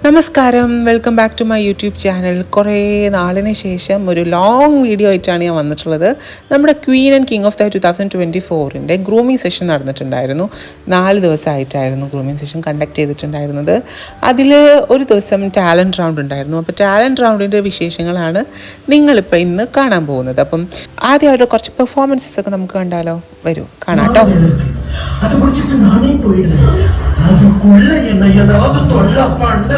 നമസ്കാരം, welcome back to my YouTube channel. കുറേ നാളിന് ശേഷം ഒരു ലോങ് വീഡിയോ ആയിട്ടാണ് ഞാൻ വന്നിട്ടുള്ളത്. നമ്മുടെ queen and king of the 2024 grooming session നടന്നിട്ടുണ്ടായിരുന്നു. 4 ദിവസമായിട്ടായിരുന്നു ഗ്രൂമിങ് സെഷൻ കണ്ടക്ട് ചെയ്തിട്ടുണ്ടായിരുന്നത്. അതിൽ ഒരു ദിവസം ടാലൻറ്റ് റൗണ്ട് ഉണ്ടായിരുന്നു. അപ്പോൾ ടാലൻറ്റ് റൗണ്ടിൻ്റെ വിശേഷങ്ങളാണ് നിങ്ങളിപ്പോൾ ഇന്ന് കാണാൻ പോകുന്നത്. അപ്പം ആദ്യം അവരുടെ കുറച്ച് പെർഫോമൻസസ് ഒക്കെ നമുക്ക് കണ്ടാലോ? വരൂ, കാണാം കേട്ടോ. அது முடிச்சிட்டு நானே போயிடுறேன். அதுக்குள்ள என்ன ஏதாவது தொல்ல பண்ண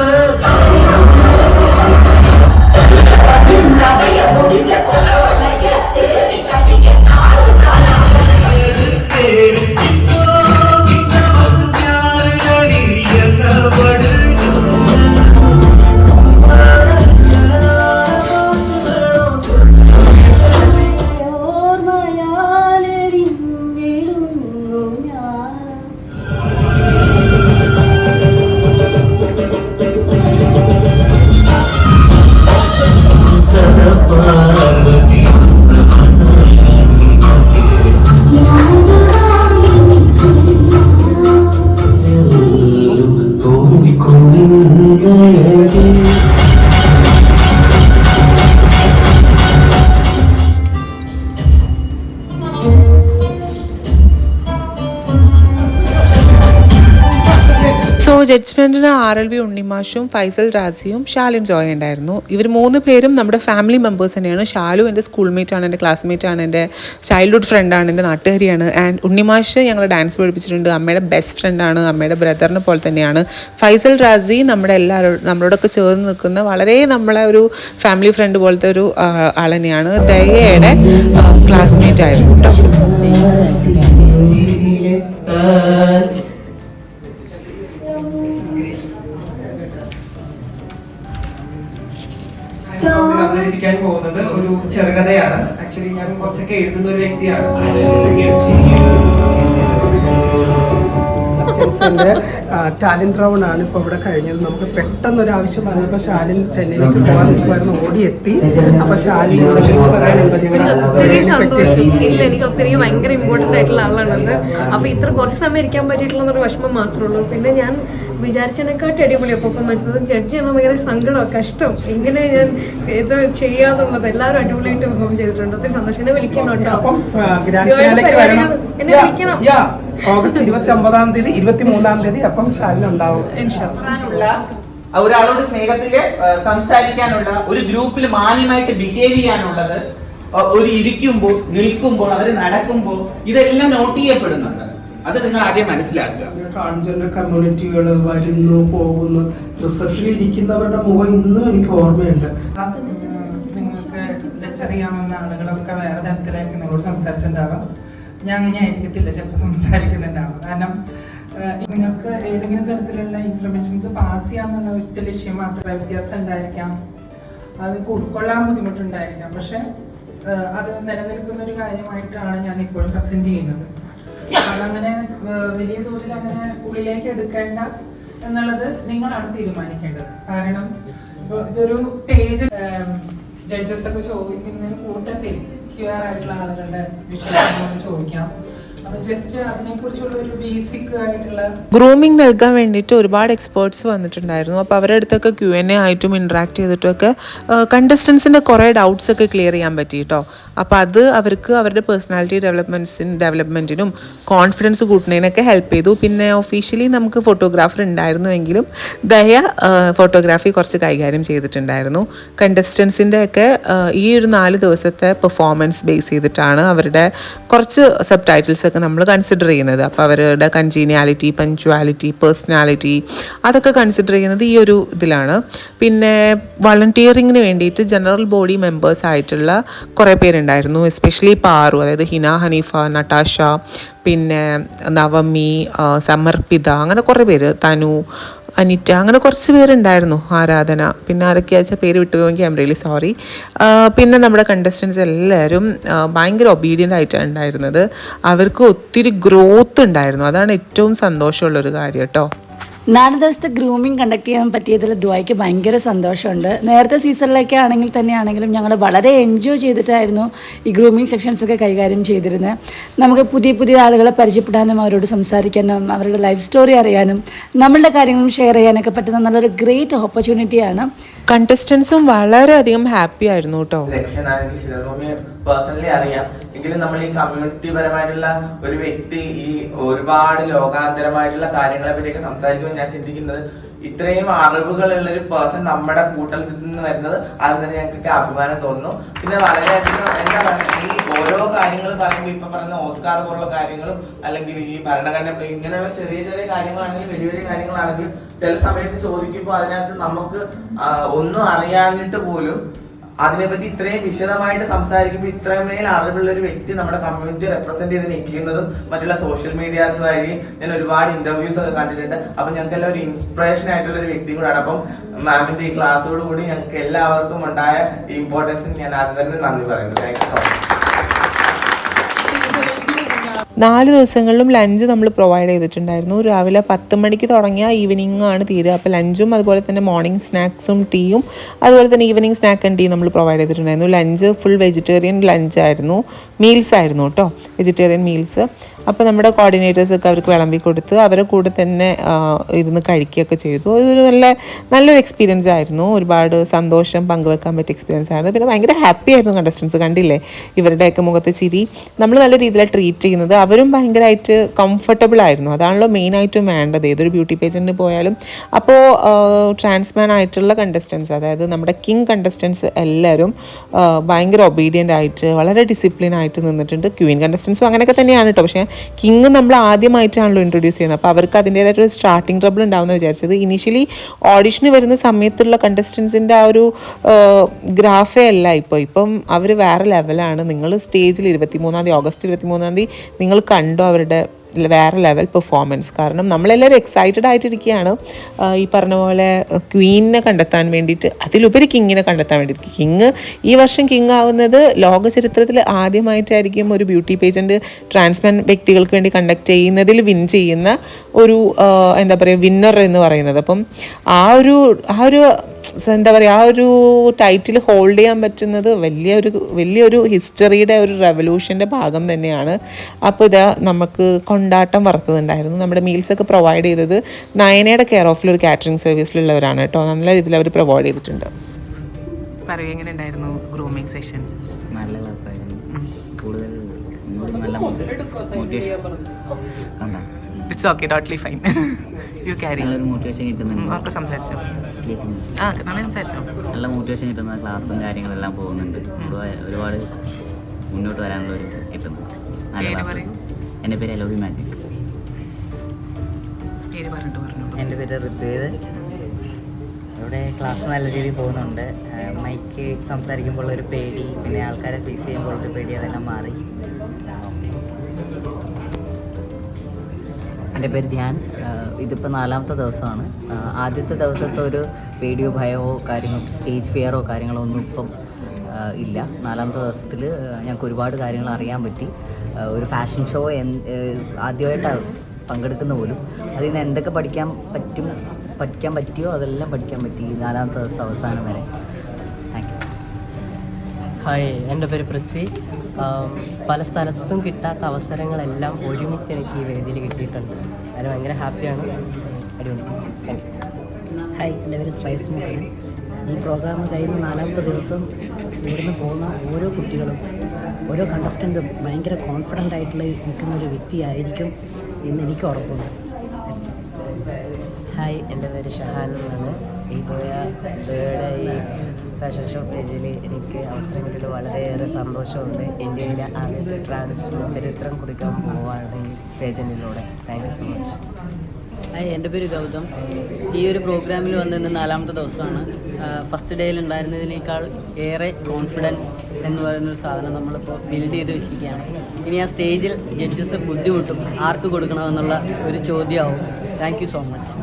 ജഡ്ജ്മെൻറ്റിന് RLV ഉണ്ണിമാഷും ഫൈസൽ റാസിയും ഷാലിൻ ജോയ ഉണ്ടായിരുന്നു. ഇവർ 3 പേരും നമ്മുടെ ഫാമിലി മെമ്പേഴ്സ് തന്നെയാണ്. ഷാലു എൻ്റെ സ്കൂൾമേറ്റ് ആണ്, എൻ്റെ ക്ലാസ്മേറ്റ് ആണ്, എൻ്റെ ചൈൽഡ്ഹുഡ് ഫ്രണ്ടാണ്, എൻ്റെ നാട്ടുകാരിയാണ്. ആൻഡ് ഉണ്ണിമാഷ് ഞങ്ങൾ ഡാൻസ് പഠിപ്പിച്ചിട്ടുണ്ട്. അമ്മയുടെ ബെസ്റ്റ് ഫ്രണ്ടാണ്, അമ്മയുടെ ബ്രദറിനെ പോലെ തന്നെയാണ്. ഫൈസൽ റാസി നമ്മളോടൊക്കെ ചേർന്ന് നിൽക്കുന്ന വളരെ നമ്മളെ ഒരു ഫാമിലി ഫ്രണ്ട് പോലത്തെ ഒരു ആൾ തന്നെയാണ്. ദയയുടെ ക്ലാസ്മേറ്റ് ആയിരുന്നു കേട്ടോ. അവതരിപ്പിക്കാൻ പോകുന്നത് ഒരു ചെറുകഥയാണ്. ആക്ച്വലി ഞാൻ കുറച്ചൊക്കെ എഴുതുന്ന ഒരു വ്യക്തിയാണ്. ടാലന്റ് റൗണ്ട് ആണ് ഇപ്പോൾ ഇവിടെ കഴിഞ്ഞത്. നമുക്ക് പെട്ടെന്നൊരു ആവശ്യം വന്നപ്പോൾ ഷാലിൻ ചെന്നൈയിലേക്ക് പോകാൻ നിൽക്കുമായിരുന്നു, ഓടിയെത്തി. അപ്പൊ ഷാലിൻ പറയാനുണ്ടോ? എനിക്ക് ഒത്തിരി ഭയങ്കര ഇമ്പോർട്ടൻ്റ് ആയിട്ടുള്ള ആളാണത്. അപ്പൊ ഇത്ര കുറച്ച് സമയം ഇരിക്കാൻ പറ്റിയിട്ടുള്ള ഒരു വിഷമം മാത്രമേ ഉള്ളൂ. പിന്നെ ഞാൻ വിചാരിച്ചതിനെക്കാട്ടി അടിപൊളിയാണ് പെർഫോമൻസ്. ജഡ്ജ് ചെയ്യണം ഭയങ്കര സങ്കടം, കഷ്ടം, എങ്ങനെ ഞാൻ ഇത് ചെയ്യാന്നുള്ളത്. എല്ലാവരും അടിപൊളിയായിട്ട് പെർഫോം ചെയ്തിട്ടുണ്ട്. ഒത്തിരി സന്തോഷം. എന്നെ വിളിക്കണോട്ടോ, എന്നെ വിളിക്കണം. ഓഗസ്റ്റ് 29-ാം തീയതി 23-ാം തീയതി അപ്പം ഷാലിൻ ഉണ്ടാവും. ഒരാളോട് സ്നേഹത്തില് സംസാരിക്കാനുള്ള, ഒരു ഗ്രൂപ്പിൽ മാന്യമായിട്ട് ബിഹേവ് ചെയ്യാനുള്ളത്, ഒരു ഇരിക്കുമ്പോൾ നിൽക്കുമ്പോൾ അവർ നടക്കുമ്പോൾ ഇതെല്ലാം നോട്ട് ചെയ്യപ്പെടുന്നുണ്ട്. അത് നിങ്ങൾ ആദ്യം മനസ്സിലാക്കുക. ട്രാൻസ്ജെൻഡർ കമ്മ്യൂണിറ്റികൾ വരുന്നു പോകുന്നു, റിസപ്ഷനിൽ ഇരിക്കുന്നവരുടെ മുഖം ഇന്നും എനിക്ക് ഓർമ്മയുണ്ട്. നിങ്ങൾക്ക് അറിയാവുന്ന ആളുകളൊക്കെ വേറെ തരത്തിലേക്ക് നിങ്ങളോട് സംസാരിച്ചിട്ടുണ്ടാവാം. ഞാൻ അങ്ങനെ ആയിരിക്കത്തില്ല ചിലപ്പോൾ സംസാരിക്കുന്നുണ്ടാവും. കാരണം നിങ്ങൾക്ക് ഏതെങ്കിലും തരത്തിലുള്ള ഇൻഫർമേഷൻസ് പാസ് ചെയ്യാന്നുള്ള ഒറ്റ ലക്ഷ്യം മാത്രമേ വ്യത്യാസം ഉണ്ടായിരിക്കാം, അത് ഉൾക്കൊള്ളാൻ ബുദ്ധിമുട്ടുണ്ടായിരിക്കാം. പക്ഷെ അത് നിലനിൽക്കുന്ന ഒരു കാര്യമായിട്ടാണ് ഞാൻ ഇപ്പോഴും പ്രസന്റ് ചെയ്യുന്നത്. അതങ്ങനെ വലിയ തോതിൽ അങ്ങനെ ഉള്ളിലേക്ക് എടുക്കേണ്ട എന്നുള്ളത് നിങ്ങളാണ് തീരുമാനിക്കേണ്ടത്. കാരണം ഇപ്പോൾ ഇതൊരു പേജ് ജഡ്ജസ് ഒക്കെ ചോദിക്കുന്നതിന് കൂട്ടത്തിൽ ക്യൂർ ആയിട്ടുള്ള ആളുകളുടെ വിഷയങ്ങളോട് ചോദിക്കാം. ഗ്രൂമിങ് നൽകാൻ വേണ്ടിയിട്ട് ഒരുപാട് എക്സ്പേർട്സ് വന്നിട്ടുണ്ടായിരുന്നു. അപ്പോൾ അവരുടെ അടുത്തൊക്കെ Q&A ആയിട്ടും ഇൻട്രാക്ട് ചെയ്തിട്ടൊക്കെ കണ്ടസ്റ്റൻസിൻ്റെ കുറേ ഡൗട്ട്സ് ഒക്കെ ക്ലിയർ ചെയ്യാൻ പറ്റി കേട്ടോ. അപ്പോൾ അത് അവർക്ക് അവരുടെ പേഴ്സണാലിറ്റി ഡെവലപ്മെൻറ്റിനും കോൺഫിഡൻസ് കൂട്ടുന്നതിനൊക്കെ ഹെൽപ്പ് ചെയ്തു. പിന്നെ ഒഫീഷ്യലി നമുക്ക് ഫോട്ടോഗ്രാഫർ ഉണ്ടായിരുന്നുവെങ്കിലും ദയ ഫോട്ടോഗ്രാഫി കുറച്ച് കൈകാര്യം ചെയ്തിട്ടുണ്ടായിരുന്നു. കണ്ടസ്റ്റൻസിൻ്റെ ഒക്കെ ഈ ഒരു 4 ദിവസത്തെ പെർഫോമൻസ് ബേസ് ചെയ്തിട്ടാണ് അവരുടെ കുറച്ച് സബ് ടൈറ്റിൽസ് ഒക്കെ നമ്മൾ കൺസിഡർ ചെയ്യുന്നത്. അപ്പോൾ അവരുടെ കൺജീനിയാലിറ്റി, പഞ്ച്വാലിറ്റി, പേഴ്സണാലിറ്റി അതൊക്കെ കൺസിഡർ ചെയ്യുന്നത് ഈ ഒരു ഇതിലാണ്. പിന്നെ വളണ്ടിയറിങ്ങിന് വേണ്ടിയിട്ട് ജനറൽ ബോഡി മെമ്പേഴ്സ് ആയിട്ടുള്ള കുറേ പേരുണ്ടായിരുന്നു. എസ്പെഷ്യലി പാറു, അതായത് ഹിന, ഹനീഫ, നട്ടാഷ, പിന്നെ നവമി, സമർപ്പിത, അങ്ങനെ കുറേ പേര്, തനു, അനിറ്റ, അങ്ങനെ കുറച്ച് പേരുണ്ടായിരുന്നു. ആരാധന, പിന്നെ ആരൊക്കെയാച്ച പേര് വിട്ടുപോയെങ്കിൽ ഐ എം റിയലി സോറി. പിന്നെ നമ്മുടെ കണ്ടസ്റ്റൻസ് എല്ലാവരും ഭയങ്കര ഒബീഡിയൻ്റ് ആയിട്ടാണ് ഉണ്ടായിരുന്നത്. അവർക്ക് ഒത്തിരി ഗ്രോത്ത് ഉണ്ടായിരുന്നു. അതാണ് ഏറ്റവും സന്തോഷമുള്ളൊരു കാര്യം കേട്ടോ. 4 ദിവസത്തെ ഗ്രൂമിങ് കണ്ടക്ട് ചെയ്യാൻ പറ്റിയതിൽ ദ്വായ്ക്ക് ഭയങ്കര സന്തോഷമുണ്ട്. നേരത്തെ സീസണിലൊക്കെ തന്നെയാണെങ്കിലും ഞങ്ങൾ വളരെ എൻജോയ് ചെയ്തിട്ടായിരുന്നു ഈ ഗ്രൂമിങ് സെക്ഷൻസൊക്കെ കൈകാര്യം ചെയ്തിരുന്നത്. നമുക്ക് പുതിയ ആളുകളെ പരിചയപ്പെടാനും അവരോട് സംസാരിക്കാനും അവരുടെ ലൈഫ് സ്റ്റോറി അറിയാനും നമ്മളുടെ കാര്യങ്ങളും ഷെയർ ചെയ്യാനൊക്കെ പറ്റുന്ന നല്ലൊരു ഗ്രേറ്റ് ഓപ്പർച്യൂണിറ്റിയാണ്. കണ്ടസ്റ്റൻസും വളരെയധികം ഹാപ്പി ആയിരുന്നു കേട്ടോ. പേഴ്സണലി അറിയാം, എങ്കിലും നമ്മൾ ഈ കമ്മ്യൂണിറ്റി പരമായിട്ടുള്ള ഒരു വ്യക്തി ഈ ഒരുപാട് ലോകാന്തരമായിട്ടുള്ള കാര്യങ്ങളെ പറ്റിയൊക്കെ സംസാരിക്കുമ്പോൾ ഞാൻ ചിന്തിക്കുന്നത് ഇത്രയും അറിവുകളുള്ള ഒരു പേഴ്സൺ നമ്മുടെ കൂട്ടത്തിൽ നിന്ന് വരുന്നത് അത് തന്നെ ഞങ്ങൾക്ക് അഭിമാനം തോന്നുന്നു. പിന്നെ വളരെയധികം എന്താ പറയുക, ഈ ഓരോ കാര്യങ്ങൾ പറയുമ്പോൾ ഇപ്പൊ പറയുന്ന ഓസ്കാർ പോലുള്ള കാര്യങ്ങളും അല്ലെങ്കിൽ ഈ ഭരണഘടന ഇങ്ങനെയുള്ള ചെറിയ ചെറിയ കാര്യങ്ങളാണെങ്കിലും വലിയ വലിയ കാര്യങ്ങളാണെങ്കിലും ചില സമയത്ത് ചോദിക്കുമ്പോൾ അതിനകത്ത് നമുക്ക് ഒന്നും അറിയാനിട്ട് പോലും അതിനെപ്പറ്റി ഇത്രയും വിശദമായിട്ട് സംസാരിക്കുമ്പോൾ ഇത്രമേൽ അറിവുള്ള ഒരു വ്യക്തി നമ്മുടെ കമ്മ്യൂണിറ്റി റെപ്രസെന്റ് ചെയ്ത് നിൽക്കുന്നതും മറ്റുള്ള സോഷ്യൽ മീഡിയാസ് വഴി ഞാൻ ഒരുപാട് ഇന്റർവ്യൂസ് ഒക്കെ കണ്ടിട്ടുണ്ട്. അപ്പൊ ഞങ്ങൾക്ക് എല്ലാം ഒരു ഇൻസ്പിറേഷൻ ആയിട്ടുള്ള ഒരു വ്യക്തി കൂടാണ്. അപ്പം മാമിന്റെ ഈ ക്ലാസ്സോട് കൂടി ഞങ്ങൾക്ക് എല്ലാവർക്കും ഉണ്ടായ ഇമ്പോർട്ടൻസിന് ഞാൻ ആദ്യം തന്നെ നന്ദി പറയുന്നു. Thank you so much. 4 ദിവസങ്ങളിലും ലഞ്ച് നമ്മൾ പ്രൊവൈഡ് ചെയ്തിട്ടുണ്ടായിരുന്നു. രാവിലെ 10 മണിക്ക് തുടങ്ങിയ ഈവനിങ് ആണ് തീരുക. അപ്പോൾ ലഞ്ചും അതുപോലെ തന്നെ മോർണിംഗ് സ്നാക്സും ടീയും അതുപോലെ തന്നെ ഈവനിങ് സ്നാക്ക് ആൻഡ് ടീ നമ്മൾ പ്രൊവൈഡ് ചെയ്തിട്ടുണ്ടായിരുന്നു. ലഞ്ച് ഫുൾ വെജിറ്റേറിയൻ ലഞ്ചായിരുന്നു, മീൽസ് ആയിരുന്നു കേട്ടോ, വെജിറ്റേറിയൻ മീൽസ്. അപ്പോൾ നമ്മുടെ കോർഡിനേറ്റേഴ്സൊക്കെ അവർക്ക് വിളമ്പി കൊടുത്ത് അവരുടെ കൂടെ തന്നെ ഇരുന്ന് കഴിക്കുകയൊക്കെ ചെയ്തു. അതൊരു നല്ലൊരു എക്സ്പീരിയൻസ് ആയിരുന്നു. ഒരുപാട് സന്തോഷം പങ്കുവെക്കാൻ പറ്റിയ എക്സ്പീരിയൻസ് ആയിരുന്നു. പിന്നെ ഭയങ്കര ഹാപ്പി ആയിരുന്നു കണ്ടസ്റ്റൻസ്. കണ്ടില്ലേ ഇവരുടെയൊക്കെ മുഖത്ത് ചിരി. നമ്മൾ നല്ല രീതിയിലാണ് ട്രീറ്റ് ചെയ്യുന്നത്. അവരും ഭയങ്കരമായിട്ട് കംഫർട്ടബിൾ ആയിരുന്നു. അതാണല്ലോ മെയിനായിട്ടും വേണ്ടത് ഏതൊരു ബ്യൂട്ടി പേജൻറ്റിന് പോയാലും. അപ്പോൾ ട്രാൻസ്മാൻ ആയിട്ടുള്ള കണ്ടസ്റ്റൻസ്, അതായത് നമ്മുടെ കിങ് കണ്ടസ്റ്റൻസ് എല്ലാവരും ഭയങ്കര ഒബീഡിയൻ്റ് ആയിട്ട് വളരെ ഡിസിപ്ലിൻ ആയിട്ട് നിന്നിട്ടുണ്ട്. ക്വീൻ കണ്ടസ്റ്റൻസും അങ്ങനെയൊക്കെ തന്നെയാണ് കേട്ടോ. പക്ഷേ കിങ് നമ്മൾ ആദ്യമായിട്ടാണല്ലോ ഇൻട്രൊഡ്യൂസ് ചെയ്യുന്നത്. അപ്പോൾ അവർക്ക് അതിൻ്റേതായിട്ടൊരു സ്റ്റാർട്ടിങ് ട്രബിൾ ഉണ്ടാവുമെന്ന് വിചാരിച്ചത്. ഇനിഷ്യലി ഓഡിഷന് വരുന്ന സമയത്തുള്ള കണ്ടസ്റ്റൻസിൻ്റെ ആ ഒരു ഗ്രാഫേ അല്ല ഇപ്പം അവർ വേറെ ലെവലാണ്. നിങ്ങൾ സ്റ്റേജിൽ ഓഗസ്റ്റ് 23 നിങ്ങൾ കണ്ടോ അവരുടെ വേറെ ലെവൽ പെർഫോമൻസ്. കാരണം നമ്മളെല്ലാവരും എക്സൈറ്റഡ് ആയിട്ടിരിക്കുകയാണ് ഈ പറഞ്ഞ പോലെ ക്വീനിനെ കണ്ടെത്താൻ വേണ്ടിയിട്ട്, അതിലുപരി കിങ്ങിനെ കണ്ടെത്താൻ വേണ്ടിയിട്ട്. കിങ് ഈ വർഷം കിങ് ആവുന്നത് ലോക ചരിത്രത്തിൽ ആദ്യമായിട്ടായിരിക്കും ഒരു ബ്യൂട്ടി പേജൻറ്റ് ട്രാൻസ്മാൻ വ്യക്തികൾക്ക് വേണ്ടി കണ്ടക്ട് ചെയ്യുന്നതിൽ വിൻ ചെയ്യുന്ന ഒരു എന്താ പറയുക വിന്നർ എന്ന് പറയുന്നത്. അപ്പം ആ ഒരു എന്താ പറയുക ആ ഒരു ടൈറ്റിൽ ഹോൾഡ് ചെയ്യാൻ പറ്റുന്നത് വലിയൊരു ഹിസ്റ്ററിയുടെ ഒരു റെവല്യൂഷൻ്റെ ഭാഗം തന്നെയാണ്. അപ്പോൾ ഇത് നമുക്ക് കൊണ്ടാട്ടം വറുത്തതുണ്ടായിരുന്നു. നമ്മുടെ മീൽസൊക്കെ പ്രൊവൈഡ് ചെയ്തത് നയനയുടെ കെയർ ഓഫിലൊരു കാറ്ററിംഗ് സർവീസിലുള്ളവരാണ് കേട്ടോ. നല്ല രീതിയിൽ അവർ പ്രൊവൈഡ് ചെയ്തിട്ടുണ്ട്. പറയൂ, എങ്ങനെ ഉണ്ടായിരുന്നു ഗ്രൂമിങ് സെഷൻ? നല്ല ക്ലാസ്സായിരുന്നു. കൂടുതൽ നല്ല motivation it's okay, totally fine. You carry. നല്ലൊരു മോട്ടിവേഷൻ കിട്ടുന്നുണ്ട്. സംസാരിച്ചോ? നല്ല മോട്ടിവേഷൻ കിട്ടുന്ന ക്ലാസ്സും കാര്യങ്ങളെല്ലാം പോകുന്നുണ്ട്. ഒരുപാട് മുന്നോട്ട് വരാനുള്ള ഒരു കിട്ടുന്നു. നല്ല ക്ലാസ്. എൻ്റെ പേര് എലോഹി മാജിക്. എൻ്റെ പേര് ഋത്വേദ്. ഇവിടെ ക്ലാസ് നല്ല രീതിയിൽ പോകുന്നുണ്ട്. മൈക്ക് സംസാരിക്കുമ്പോൾ ഒരു പേടി, പിന്നെ ആൾക്കാരെ ഫേസ് ചെയ്യുമ്പോൾ ഒരു പേടി, അതെല്ലാം മാറി. എൻ്റെ പേര് ധ്യാൻ. ഇതിപ്പോൾ 4ാമത്തെ ദിവസമാണ്. ആദ്യത്തെ ദിവസത്തെ ഒരു പേടിയോ ഭയമോ കാര്യങ്ങളോ സ്റ്റേജ് ഫിയറോ കാര്യങ്ങളോ ഒന്നും ഇപ്പം ഇല്ല. 4ാമത്തെ ദിവസത്തിൽ ഞങ്ങൾക്ക് ഒരുപാട് കാര്യങ്ങൾ അറിയാൻ പറ്റി. ഒരു ഫാഷൻ ഷോ ആദ്യമായിട്ടാണ് പങ്കെടുക്കുന്ന പോലും. അതിൽ നിന്ന് എന്തൊക്കെ പഠിക്കാൻ പറ്റിയോ അതെല്ലാം പഠിക്കാൻ പറ്റി 4ാമത്തെ ദിവസം അവസാനം വരെ. Thank you. ഹായ്, എൻ്റെ പേര് പൃഥ്വി. പല സ്ഥലത്തും കിട്ടാത്ത അവസരങ്ങളെല്ലാം ഒരുമിച്ച് എനിക്ക് ഈ വേദിയിൽ കിട്ടിയിട്ടുണ്ട്. അതിന് ഭയങ്കര ഹാപ്പിയാണ്. അടിപൊളി. Thank you. ഹായ്, എൻ്റെ പേര് ശ്രേയസ് മോഹനൻ. ഈ പ്രോഗ്രാം കഴിഞ്ഞ് 4ാമത്തെ ദിവസം ഇവിടുന്ന് പോകുന്ന ഓരോ കുട്ടികളും ഓരോ കണ്ടസ്റ്റൻറ്റും ഭയങ്കര കോൺഫിഡൻ്റ് ആയിട്ടുള്ള നിൽക്കുന്ന ഒരു വ്യക്തിയായിരിക്കും എന്ന് എനിക്ക് ഉറപ്പുണ്ട്. ഹായ്, എൻ്റെ പേര് ഷഹാൻ എന്നാണ്. ഈ ദോയുടെ ഈ ഫാഷൻ ഷോ പേജിൽ എനിക്ക് അവസരം കിട്ടിയത് വളരെയേറെ സന്തോഷമുണ്ട്. ഇന്ത്യയിലെ ആദ്യത്തെ ട്രാൻസ്ഫോം ചരിത്രം കുറിക്കാൻ പോവുകയാണ് ഈ പേജിലൂടെ. Thank you so much. Hi, എൻ്റെ പേര് ഗൗതം. ഈ ഒരു പ്രോഗ്രാമിൽ വന്നിരുന്ന 4ാമത്തെ ദിവസമാണ്. ഫസ്റ്റ് ഡേയിൽ ഉണ്ടായിരുന്നതിനേക്കാൾ ഏറെ കോൺഫിഡൻസ് എന്ന് പറയുന്നൊരു സാധനം നമ്മളിപ്പോൾ ബിൽഡ് ചെയ്ത് വെച്ചിരിക്കുകയാണ്. ഇനി ആ സ്റ്റേജിൽ ജഡ്ജസ് ബുദ്ധിമുട്ടും ആർക്ക് കൊടുക്കണമെന്നുള്ള ഒരു ചോദ്യമാവും. Thank you so much.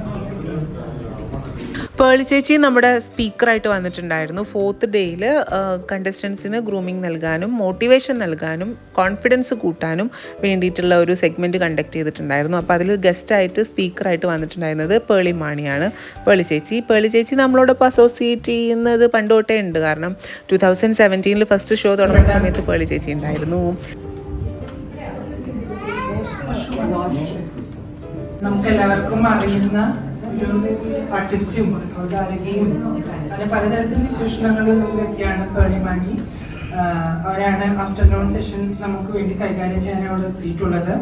Pearle ചേച്ചി നമ്മുടെ സ്പീക്കറായിട്ട് വന്നിട്ടുണ്ടായിരുന്നു. 4th ഡേയിൽ കണ്ടസ്റ്റൻസിന് ഗ്രൂമിങ് നൽകാനും മോട്ടിവേഷൻ നൽകാനും കോൺഫിഡൻസ് കൂട്ടാനും വേണ്ടിയിട്ടുള്ള ഒരു സെഗ്മെൻറ്റ് കണ്ടക്ട് ചെയ്തിട്ടുണ്ടായിരുന്നു. അപ്പോൾ അതിൽ ഗസ്റ്റായിട്ട് സ്പീക്കറായിട്ട് വന്നിട്ടുണ്ടായിരുന്നത് പേളി മാണിയാണ്. പേളി ചേച്ചി നമ്മളോടൊപ്പം അസോസിയേറ്റ് ചെയ്യുന്നത് പണ്ട് തൊട്ടേ ഉണ്ട്. കാരണം 2017 ഫസ്റ്റ് ഷോ തുടങ്ങുന്ന സമയത്ത് പേളി ചേച്ചി ഉണ്ടായിരുന്നു. നമുക്കെല്ലാവർക്കും അറിയുന്ന ഒരു ആർട്ടിസ്റ്റും ഗായികയും അങ്ങനെ പലതരത്തിലുള്ള വിശേഷണങ്ങളുള്ള ഒരു വ്യക്തിയാണ് പേളി മാണി. അവരാണ് ആഫ്റ്റർനൂൺ സെഷൻ നമുക്ക് വേണ്ടി കൈകാര്യം ചെയ്യാൻ അവിടെ എത്തിയിട്ടുള്ളത്.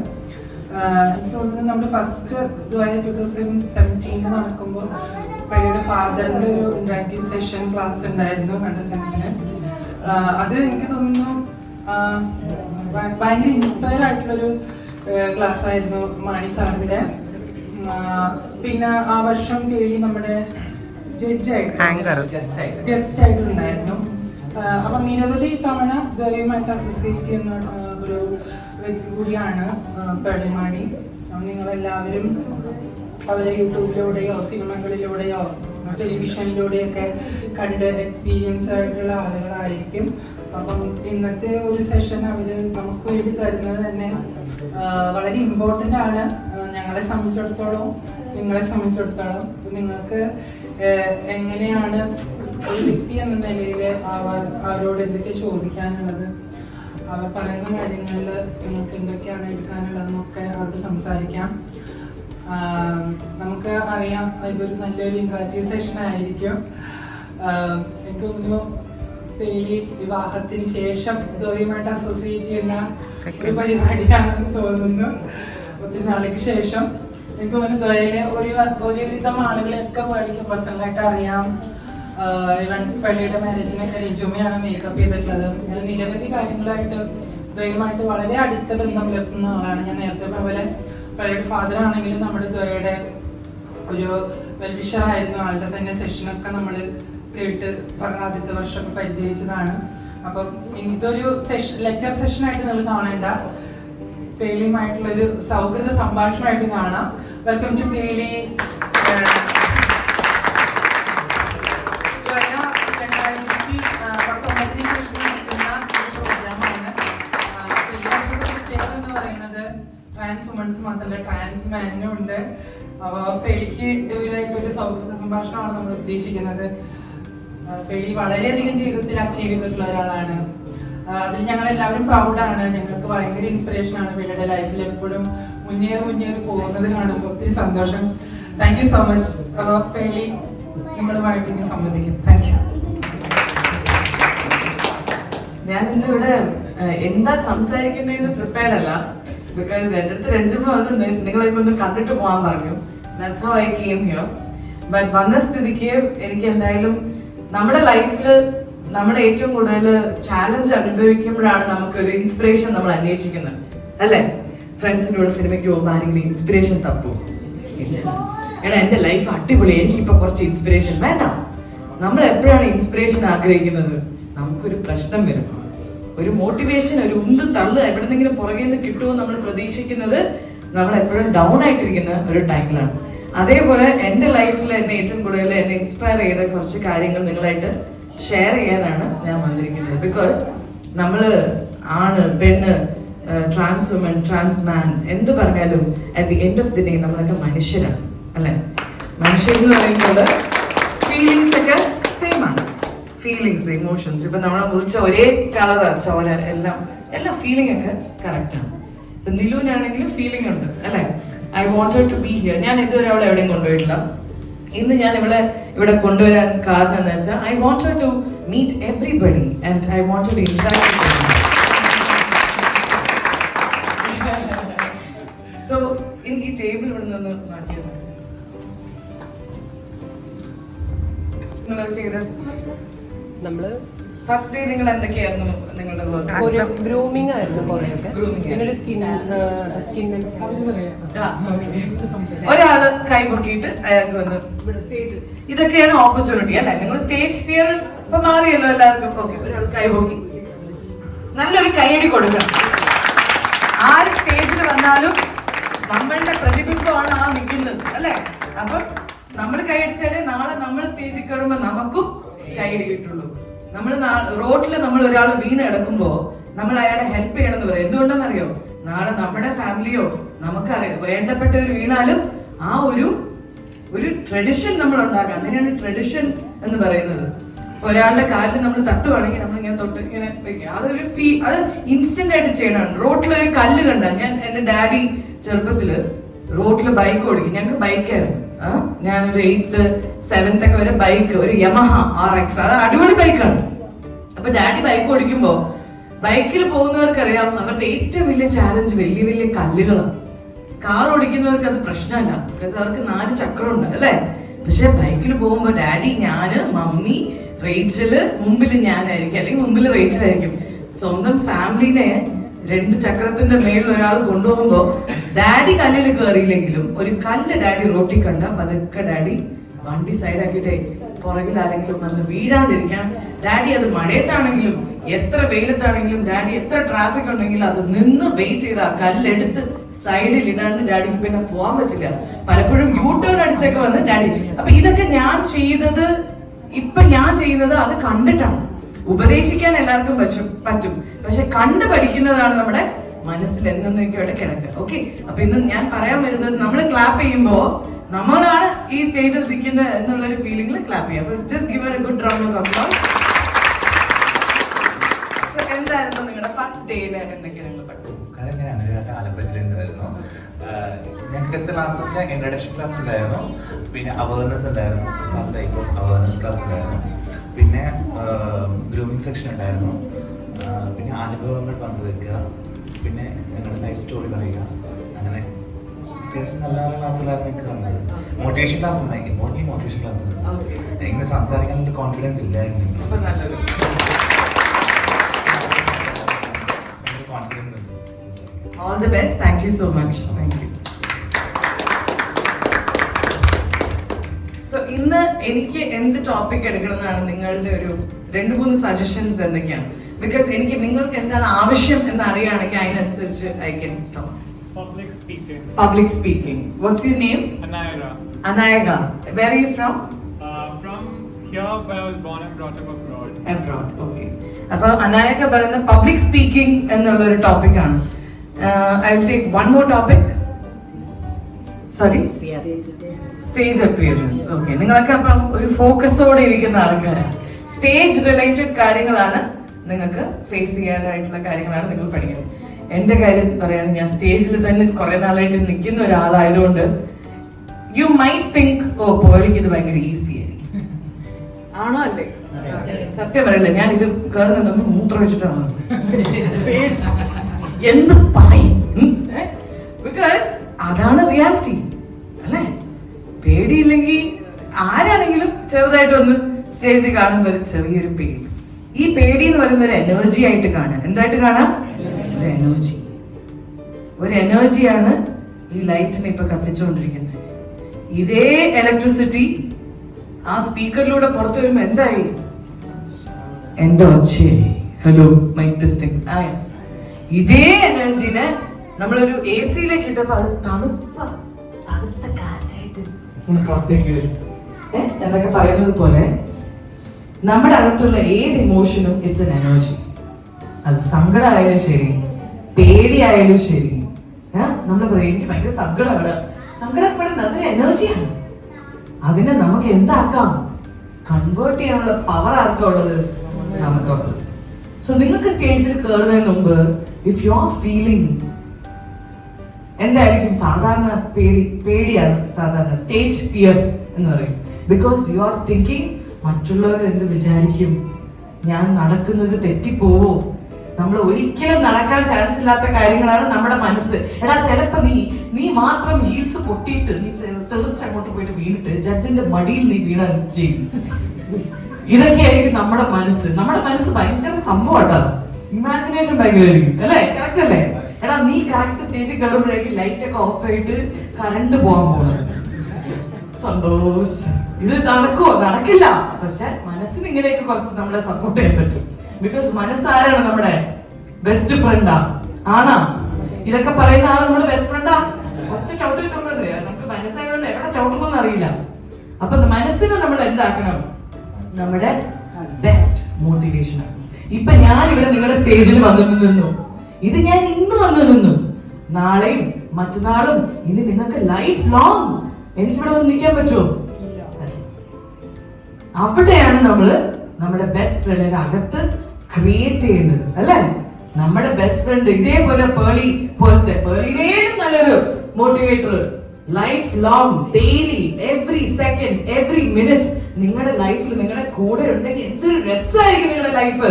എനിക്ക് തോന്നുന്നു നമ്മുടെ ഫസ്റ്റ് 2017 നടക്കുമ്പോൾ പേളിയുടെ ഫാദറിൻ്റെ ഒരു ഇൻട്രാക്റ്റീവ് സെഷൻ ക്ലാസ് ഉണ്ടായിരുന്നു കണ്ടസ്റ്റൻസിന്. അത് എനിക്ക് തോന്നുന്നു ഭയങ്കര ഇൻസ്പയർ ആയിട്ടുള്ളൊരു ക്ലാസ് ആയിരുന്നു മാണി സാറിൻ്റെ. പിന്നെ ആ വർഷം പേളി നമ്മുടെ ഗസ്റ്റ് ആയിട്ടുണ്ടായിരുന്നു. അപ്പം നിരവധി തവണ ഗവയുമായിട്ട് അസോസിയേറ്റ് ചെയ്യുന്ന ഒരു വ്യക്തി കൂടിയാണ് പേളി മാണി. നിങ്ങളെല്ലാവരും അവരെ യൂട്യൂബിലൂടെയോ സിനിമകളിലൂടെയോ ടെലിവിഷനിലൂടെയൊക്കെ കണ്ട് എക്സ്പീരിയൻസ് ആയിട്ടുള്ള ആളുകളായിരിക്കും. അപ്പം ഇന്നത്തെ ഒരു സെഷൻ അവർ നമുക്ക് വേണ്ടി തരുന്നത് തന്നെ വളരെ ഇമ്പോർട്ടൻ്റ് ആണ് ഞങ്ങളെ സംബന്ധിച്ചിടത്തോളം, നിങ്ങളെ സംബന്ധിച്ചിടത്തോളം. നിങ്ങൾക്ക് എങ്ങനെയാണ് ഒരു വ്യക്തി എന്ന നിലയിൽ അവരോട് എന്തൊക്കെ ചോദിക്കാനുള്ളത്, അവർ പറയുന്ന കാര്യങ്ങളിൽ നിങ്ങൾക്ക് എന്തൊക്കെയാണ് എടുക്കാനുള്ളതെന്നൊക്കെ അവരോട് സംസാരിക്കാം. നമുക്ക് അറിയാം ഇതൊരു നല്ലൊരു ഇൻട്രാക്റ്റീവ് സെഷൻ ആയിരിക്കും. എനിക്ക് തോന്നുന്നു പേളി വിവാഹത്തിന് ശേഷം ഗോയുമായിട്ട് അസോസിയേറ്റ് ചെയ്യുന്ന ഒരു പരിപാടിയാണെന്ന് തോന്നുന്നു. ഒത്തിരി നാൾക്ക് ശേഷം എനിക്ക് തോന്നുന്നു ദ്വയയിലെ ഒരുവിധം ആളുകളെയൊക്കെ പേളിക്ക് പേഴ്സണലായിട്ട് അറിയാം. ഇവൻ പള്ളിയുടെ മാരേജിനൊക്കെ റിജുമയാണ് മേക്കപ്പ് ചെയ്തിട്ടുള്ളത്. അങ്ങനെ നിരവധി കാര്യങ്ങളായിട്ട് ദ്വയുമായിട്ട് വളരെ അടുത്ത ബന്ധം പുലർത്തുന്ന ആളാണ്. ഞാൻ നേരത്തെ പോലെ പള്ളിയുടെ ഫാദർ ആണെങ്കിലും നമ്മുടെ ദ്വയയുടെ ഒരു വെൽവിഷറായിരുന്നു. ആളുടെ തന്നെ സെഷനൊക്കെ നമ്മൾ കേട്ട് ആദ്യത്തെ വർഷമൊക്കെ പരിചയിച്ചതാണ്. അപ്പം ഇതൊരു ലെക്ചർ സെഷനായിട്ട് നിങ്ങൾ കാണേണ്ട, പേളിയുമായിട്ടുള്ളൊരു സൗഹൃദ സംഭാഷണമായിട്ട് കാണാം. Welcome to Pearle. 2019 ശേഷം നടക്കുന്ന ഒരു പ്രോഗ്രാമാണ്. ഈ വർഷത്തെ പ്രത്യേകത എന്ന് പറയുന്നത് ട്രാൻസ് വുമൻസ് മാത്രമല്ല ട്രാൻസ് മെന്നും ഉണ്ട്. അപ്പോൾ പേളിക്ക് ഇവരായിട്ടൊരു സൗഹൃദ സംഭാഷണമാണ് നമ്മൾ ഉദ്ദേശിക്കുന്നത്. പേളി വളരെയധികം ജീവിതത്തിൽ അച്ചീവ് ചെയ്തിട്ടുള്ള ഒരാളാണ്. അതിൽ ഞങ്ങളെല്ലാവരും പ്രൗഡാണ്. ഞങ്ങൾക്ക് ഭയങ്കര ഇൻസ്പിറേഷനാണ് പേളിയുടെ ലൈഫിൽ. എപ്പോഴും മുന്നേറി പോകുന്നത് കാണുമ്പോൾ ഒത്തിരി സന്തോഷം. Thank you so much. അപ്പോൾ പേളി നിങ്ങളുമായിട്ട് ഇനി സംബന്ധിക്കും. Thank you. ഞാൻ ഇന്നിവിടെ എന്താ സംസാരിക്കേണ്ടതെന്ന് പ്രിപ്പയർഡ് അല്ല. ബിക്കോസ് എൻ്റെ അടുത്ത് രഞ്ജുമ വന്ന് നിങ്ങളെയൊക്കെ ഒന്ന് കണ്ടിട്ട് പോകാൻ പറഞ്ഞു. That's how I came here. But വന്ന സ്ഥിതിക്ക് എനിക്ക് എന്തായാലും നമ്മുടെ ലൈഫിൽ നമ്മൾ ഏറ്റവും കൂടുതൽ ചാലഞ്ച് അനുഭവിക്കുമ്പോഴാണ് നമുക്കൊരു ഇൻസ്പിറേഷൻ നമ്മൾ അന്വേഷിക്കുന്നത്, അല്ലേ? ഫ്രണ്ട്സിൻ്റെ കൂടെ സിനിമയ്ക്ക് പോകുമ്പോൾ ആരെങ്കിലും ഇൻസ്പിറേഷൻ തപ്പും? ഇല്ല. എടാ എൻ്റെ ലൈഫ് അടിപൊളി, എനിക്കിപ്പോൾ കുറച്ച് ഇൻസ്പിറേഷൻ വേണ്ട. നമ്മൾ എപ്പോഴാണ് ഇൻസ്പിറേഷൻ ആഗ്രഹിക്കുന്നത്? നമുക്കൊരു പ്രശ്നം വരും, ഒരു മോട്ടിവേഷൻ, ഒരു ഉന്ത് തള്ളു എവിടെന്നെങ്കിലും പുറകെ നിന്ന് കിട്ടുമോ നമ്മൾ പ്രതീക്ഷിക്കുന്നത് നമ്മൾ എപ്പോഴും ഡൗൺ ആയിട്ടിരിക്കുന്ന ഒരു ടൈമിലാണ്. അതേപോലെ എൻ്റെ ലൈഫിൽ എന്നെ ഏറ്റവും കൂടുതൽ എന്നെ ഇൻസ്പയർ ചെയ്ത കുറച്ച് കാര്യങ്ങൾ നിങ്ങളായിട്ട് ഷെയർ ചെയ്യാനാണ് ഞാൻ വന്നിരിക്കുന്നത്. ബിക്കോസ് നമ്മൾ ആണ്, പെണ്ണ്, ട്രാൻസ് വുമൻ, ട്രാൻസ് മാൻ എന്ത് പറഞ്ഞാലും at the end of the day നമ്മളൊക്കെ മനുഷ്യരാണ്, അല്ലേ? മനുഷ്യരെന്ന് പറയുമ്പോൾ ഫീലിങ്സ് ഒക്കെ സെയിം ആണ്. ഫീലിങ്സ്, ഇമോഷൻസ്, ഇപ്പം നമ്മളെ മുറിച്ച ഒരേ കളർ ചോര എല്ലാം ഫീലിംഗ് ഒക്കെ കറക്റ്റാണ്. ഇപ്പം നിലുവിനാണെങ്കിലും ഫീലിംഗ് ഉണ്ട്, അല്ലേ? I wanted to be here. ഞാൻ ഇതുവരെ അവളെ എവിടെയും കൊണ്ടുപോയിട്ടില്ല. ഇന്ന് ഞാൻ ഇവിടെ കൊണ്ടുവരാൻ കാരണം എന്താ വെച്ചാൽ I wanted to meet everybody and I wanted to interact with them. So എനിക്ക് ഈ ടേബിൾ ഇവിടെ നിന്ന് മാറ്റിയത് നിങ്ങൾ ചെയ്ത് നമ്മള് ഫസ്റ്റ് ഡേ നിങ്ങൾ എന്തൊക്കെയായിരുന്നു നിങ്ങളുടെ വർക്ക്? ഒരു ഗ്രൂമിംഗ് ആയിരുന്നു കുറെയൊക്കെ. പിന്നെ ഒരു സ്കിൻ ഒരാള് കൈ പൊക്കിയിട്ട് അയാൾക്ക് വന്ന് ഇവിടെ സ്റ്റേജ്, ഇതൊക്കെയാണ് ഓപ്പർച്യൂണിറ്റി, അല്ലെ? നിങ്ങൾ സ്റ്റേജ് ഫിയർ ഇപ്പൊ മാറിയല്ലോ എല്ലാവർക്കും. ഓക്കെ, ഒരാൾ കൈ പൊക്കി നല്ലൊരു കൈയടി കൊടുക്കണം. ആര് സ്റ്റേജിൽ വന്നാലും നമ്മളുടെ പ്രതിബിംബമാണ് ആ നിൽക്കുന്നത്, അല്ലെ? അപ്പം നമ്മൾ കൈയടിച്ചാലേ നാളെ നമ്മൾ സ്റ്റേജിൽ കയറുമ്പോൾ നമുക്കും കൈയടി കിട്ടുള്ളൂ. നമ്മൾ റോഡിൽ നമ്മൾ ഒരാൾ വീണ് കിടക്കുമ്പോ നമ്മൾ അയാളെ ഹെൽപ്പ് ചെയ്യണമെന്ന് പറയും. എന്തുകൊണ്ടെന്നറിയോ? നാളെ നമ്മുടെ ഫാമിലിയോ നമുക്കറിയാം വേണ്ടപ്പെട്ടവർ വീണാലും ആ ഒരു ട്രഡിഷൻ നമ്മൾ ഉണ്ടാക്കാം. അതിനാണ് ട്രഡിഷൻ എന്ന് പറയുന്നത്. ഒരാളുടെ കാലിൽ നമ്മൾ തട്ടുവാണെങ്കിൽ നമ്മൾ ഇങ്ങനെ തൊട്ട് ഇങ്ങനെ വെക്കുക. അതൊരു അത് ഇൻസ്റ്റന്റ് ആയിട്ട് ചെയ്യണം. റോഡിലൊരു കല്ല് കണ്ട എന്റെ ഡാഡി ചെറുപ്പത്തില് റോഡില് ബൈക്ക് ഓടിക്കും. ഞങ്ങൾക്ക് ബൈക്കായിരുന്നു. ഞാനൊരു 8th 7th ഒക്കെ വരെ ബൈക്ക്, ഒരു യമഹ RX, അത് അടിപൊളി ബൈക്കാണ്. അപ്പൊ ഡാഡി ബൈക്ക് ഓടിക്കുമ്പോ ബൈക്കിൽ പോകുന്നവർക്കറിയാം അവരുടെ ഏറ്റവും വലിയ ചാലഞ്ച് വലിയ വലിയ കല്ലുകളാണ്. കാർ ഓടിക്കുന്നവർക്ക് അത് പ്രശ്നമല്ല, ബിക്കോസ് അവർക്ക് 4 ചക്രമുണ്ട് അല്ലേ. പക്ഷെ ബൈക്കിൽ പോകുമ്പോ ഡാഡി, ഞാന്, മമ്മി, റേച്ചല്, മുമ്പിൽ ഞാനായിരിക്കും അല്ലെങ്കിൽ മുമ്പിൽ റേച്ചലായിരിക്കും. സ്വന്തം ഫാമിലിനെ 2 ചക്രത്തിന്റെ മേളിൽ ഒരാൾ കൊണ്ടുപോകുമ്പോ ഡാഡി കല്ലിൽ കയറിയില്ലെങ്കിലും ഒരു കല്ല് ഡാഡി റോട്ടിൽ കണ്ട പതുക്കെ ഡാഡി വണ്ടി സൈഡാക്കിയിട്ടേ പുറകിൽ ആരെങ്കിലും വന്ന് വീഴാണ്ടിരിക്കാൻ ഡാഡി, അത് മഴയത്താണെങ്കിലും എത്ര വെയിലത്താണെങ്കിലും ഡാഡി എത്ര ട്രാഫിക് ഉണ്ടെങ്കിലും അത് നിന്ന് വെയിറ്റ് ചെയ്ത് ആ കല്ലെടുത്ത് സൈഡിൽ ഇടാണ്ട് ഡാഡിക്ക് പിന്നെ പോകാൻ പറ്റില്ല. പലപ്പോഴും യൂട്ടേൺ അടിച്ചൊക്കെ വന്ന് ഡാഡി. അപ്പൊ ഇതൊക്കെ ഞാൻ ചെയ്യുന്നത് അത് കണ്ടിട്ടാണ്. ഉപദേശിക്കാൻ എല്ലാവർക്കും പറ്റും, പക്ഷെ കണ്ടു പഠിക്കുന്നതാണ് നമ്മുടെ മനസ്സിൽ എന്നൊക്കെ കിടക്കുക. ഓക്കെ, അപ്പൊ ഇന്ന് ഞാൻ പറയാൻ വരുന്നത്, നമ്മൾ ക്ലാപ്പ് ചെയ്യുമ്പോ നമ്മളാണ് ഈ സ്റ്റേജിൽ നിൽക്കുന്നത് എന്നുള്ളൊരു ഫീലിംഗിൽ ക്ലാപ്പ് ചെയ്യാം. അപ്പൊ just give A good round of applause. എന്തായിരുന്നു നിങ്ങളുടെ ഫസ്റ്റ് ഡേയില് എന്തൊക്കെയാണ് നിങ്ങൾ പഠിച്ചത്? ഞങ്ങൾക്ക് അടുത്ത ക്ലാസ് വെച്ചാൽ ഇൻട്രഡക്ഷൻ ക്ലാസ് ഉണ്ടായിരുന്നു, പിന്നെ അവയർനെസ് ഉണ്ടായിരുന്നു, പല ടൈപ്പ് ഓഫ് അവയർനെസ് ക്ലാസ് ഉണ്ടായിരുന്നു, പിന്നെ ഗ്രൂമിങ് സെക്ഷൻ ഉണ്ടായിരുന്നു, പിന്നെ അനുഭവങ്ങൾ പങ്കുവെക്കുക, പിന്നെ ഞങ്ങളുടെ ലൈഫ് സ്റ്റോറി പറയുക. അങ്ങനെ അത്യാവശ്യം നല്ല ക്ലാസ്സുകളായിരുന്നു എനിക്ക് വന്നത്. മോട്ടിവേഷൻ ക്ലാസ് ഉണ്ടായി, മോട്ടിവേഷൻ ക്ലാസ് എങ്ങനെ സംസാരിക്കാനുള്ള കോൺഫിഡൻസ് ഇല്ലായിരുന്നു. കോൺഫിഡൻസ് ഉണ്ട്. All the best. Thank you so much. Thank you. So ഇന്ന് എനിക്ക് എന്ത് ടോപ്പിക് എടുക്കണമെന്നാണ് നിങ്ങളുടെ ഒരു 2-3 സജഷൻസ് എന്തൊക്കെയാണ്? ബിക്കോസ് എനിക്ക് നിങ്ങൾക്ക് എന്താണ് ആവശ്യം എന്ന് അറിയുകയാണെങ്കിൽ അതിനനുസരിച്ച് I can talk. Public speaking. What's your name? Anayaga. Where are you from? From here, but I was born and brought up abroad. Abroad. Okay. അപ്പോൾ അനായക പറയുന്ന പബ്ലിക് സ്പീക്കിംഗ് എന്നുള്ള ഒരു ടോപ്പിക്കാണ്. I will take one more topic. Sorry? Stage appearance. Okay. നിങ്ങളൊക്കെ അപ്പം ഒരു ഫോക്കസോടെ ഇരിക്കുന്ന ആൾക്കാരാണ്. സ്റ്റേജ് റിലേറ്റഡ് കാര്യങ്ങളാണ് നിങ്ങൾക്ക് ഫേസ് ചെയ്യാനായിട്ടുള്ള കാര്യങ്ങളാണ് നിങ്ങൾ പഠിക്കുന്നത്. എൻ്റെ കാര്യം പറയുകയാണെങ്കിൽ ഞാൻ സ്റ്റേജിൽ തന്നെ കുറെ നാളായിട്ട് നിൽക്കുന്ന ഒരാളായതുകൊണ്ട് യു മൈറ്റ് തിങ്ക് പേളിക്ക് ഇത് ഭയങ്കര ഈസി ആയിരിക്കും. ആണോ അല്ലേ? സത്യം പറയല്ലേ, ഞാൻ ഇത് കയറുന്നതൊന്ന് മൂത്രം വെച്ചിട്ടാണ് എന്ത് പറയും. ബിക്കോസ് അതാണ് റിയാലിറ്റി അല്ലേ. പേടിയില്ലെങ്കിൽ ആരാണെങ്കിലും ചെറുതായിട്ടൊന്ന് സ്റ്റേജിൽ കാണുമ്പോൾ ചെറിയൊരു പേടി. ഈ പേടി എന്ന് പറയുന്ന ഒരു എനർജി ആയിട്ട് കാണാം. എന്തായിട്ട് കാണാം? ഒരു എനർജിയാണ് ഈ ലൈറ്റിനെ ഇപ്പൊ കത്തിച്ചുകൊണ്ടിരിക്കുന്നത്. ഇതേ ഇലക്ട്രിസിറ്റി ആ സ്പീക്കറിലൂടെ പുറത്തു വരുമ്പോ എന്തായി? എന്റെ ഒച്ചയായി. ഹലോ മൈക്ക് ടെസ്റ്റിംഗ് ആയ ഇതേ എനർജിനെ നമ്മളൊരു AC-യിലേക്ക് ഇട്ടപ്പോ അത് തണുത്ത കാറ്റായിട്ട് പുറത്തേക്ക് വരും. എന്നൊക്കെ പറയുന്നത് പോലെ നമ്മുടെ അകത്തുള്ള ഏത് ഇമോഷനും ഇറ്റ്സ് എൻ എനർജി. അത് സങ്കടമായാലും ശരി, പേടിയായാലും ശരി. നമ്മൾ പറയും എനിക്ക് ഭയങ്കര സങ്കടപ്പെടേണ്ട, അതൊരു എനർജിയാണ്. അതിനെ നമുക്ക് എന്താക്കാം? കൺവേർട്ട് ചെയ്യാനുള്ള പവർ ആർക്കാ ഉള്ളത്? നമുക്കുള്ളത്. സോ നിങ്ങൾക്ക് സ്റ്റേജിൽ കയറുന്നതിന് മുമ്പ് ഇഫ് യു ആർ ഫീലിംഗ് എന്തായിരിക്കും? സാധാരണ പേടിയാണ് സാധാരണ സ്റ്റേജ് ഫിയർ എന്ന് പറയും. ബിക്കോസ് യു ആർ തിങ്കിങ് മറ്റുള്ളവർ എന്ത് വിചാരിക്കും, ഞാൻ നടക്കുന്നത് തെറ്റിപ്പോവോ. നമ്മൾ ഒരിക്കലും നടക്കാൻ ചാൻസ് ഇല്ലാത്ത കാര്യങ്ങളാണ് നമ്മുടെ മനസ്സ്. എടാ ചിലപ്പോ നീ മാത്രം ഹീൽസ് പൊട്ടിയിട്ട് നീ തെളിച്ച് അങ്ങോട്ട് പോയിട്ട് വീണിട്ട് ജഡ്ജിന്റെ മടിയിൽ നീ വീണാൻ ചെയ്യും. ഇതൊക്കെയായിരിക്കും നമ്മുടെ മനസ്സ് ഭയങ്കര സംഭവം. ഇമാജിനേഷൻ ഭയങ്കരമായിരിക്കും അല്ലേ? കറക്റ്റ് അല്ലേ? എടാ നീ കറക്റ്റ് സ്റ്റേജിൽ കയറുമ്പോഴേക്കും ലൈറ്റ് ഒക്കെ ഓഫ് ആയിട്ട് കറണ്ട് പോകാൻ പോകുന്നത്. സന്തോഷം. ഇത് നടക്കുമോ? നടക്കില്ല. പക്ഷെ മനസ്സിന് ഇങ്ങനെയൊക്കെ കുറച്ച് നമ്മളെ സപ്പോർട്ട് ചെയ്യാൻ പറ്റും. ബിക്കോസ് മനസ്സാരാണ്? നമ്മുടെ ബെസ്റ്റ് ഫ്രണ്ടാ. ആണാ? ഇതൊക്കെ പറയുന്ന ആള് നമ്മുടെ ബെസ്റ്റ് ഫ്രണ്ടാ. ഒറ്റ ചവിട്ടിട്ടുണ്ടേ നമുക്ക് മനസ്സായതുകൊണ്ട് എവിടെ ചവിട്ടണമെന്ന് അറിയില്ല. അപ്പൊ മനസ്സിനെ നമ്മൾ എന്താക്കണം? നമ്മുടെ ബെസ്റ്റ് മോട്ടിവേഷൻ ആണ്. ഇപ്പൊ ഞാൻ ഇവിടെ നിങ്ങളുടെ സ്റ്റേജിൽ വന്നു നിന്നു, ഇത് ഞാൻ ഇന്ന് വന്നു നിന്നു, നാളെയും മറ്റന്നാളും ഇനി നിങ്ങൾക്ക് ലൈഫ് ലോങ് എനിക്കിവിടെ വന്ന് നിൽക്കാൻ പറ്റുമോ? അവിടെയാണ് നമ്മള് നമ്മുടെ ബെസ്റ്റ് ഫ്രണ്ടിന്റെ അകത്ത് ക്രിയേറ്റ് ചെയ്യുന്നത്, അല്ലെ? നമ്മുടെ ബെസ്റ്റ് ഫ്രണ്ട് ഇതേപോലെ പേളിനേലും നല്ലൊരു motivator life long daily every second every minute നിങ്ങളുടെ ലൈഫിൽ നിങ്ങളുടെ കൂടെ ഉണ്ടെങ്കിൽ എന്തൊരു രസമായിരിക്കും നിങ്ങളുടെ ലൈഫ്.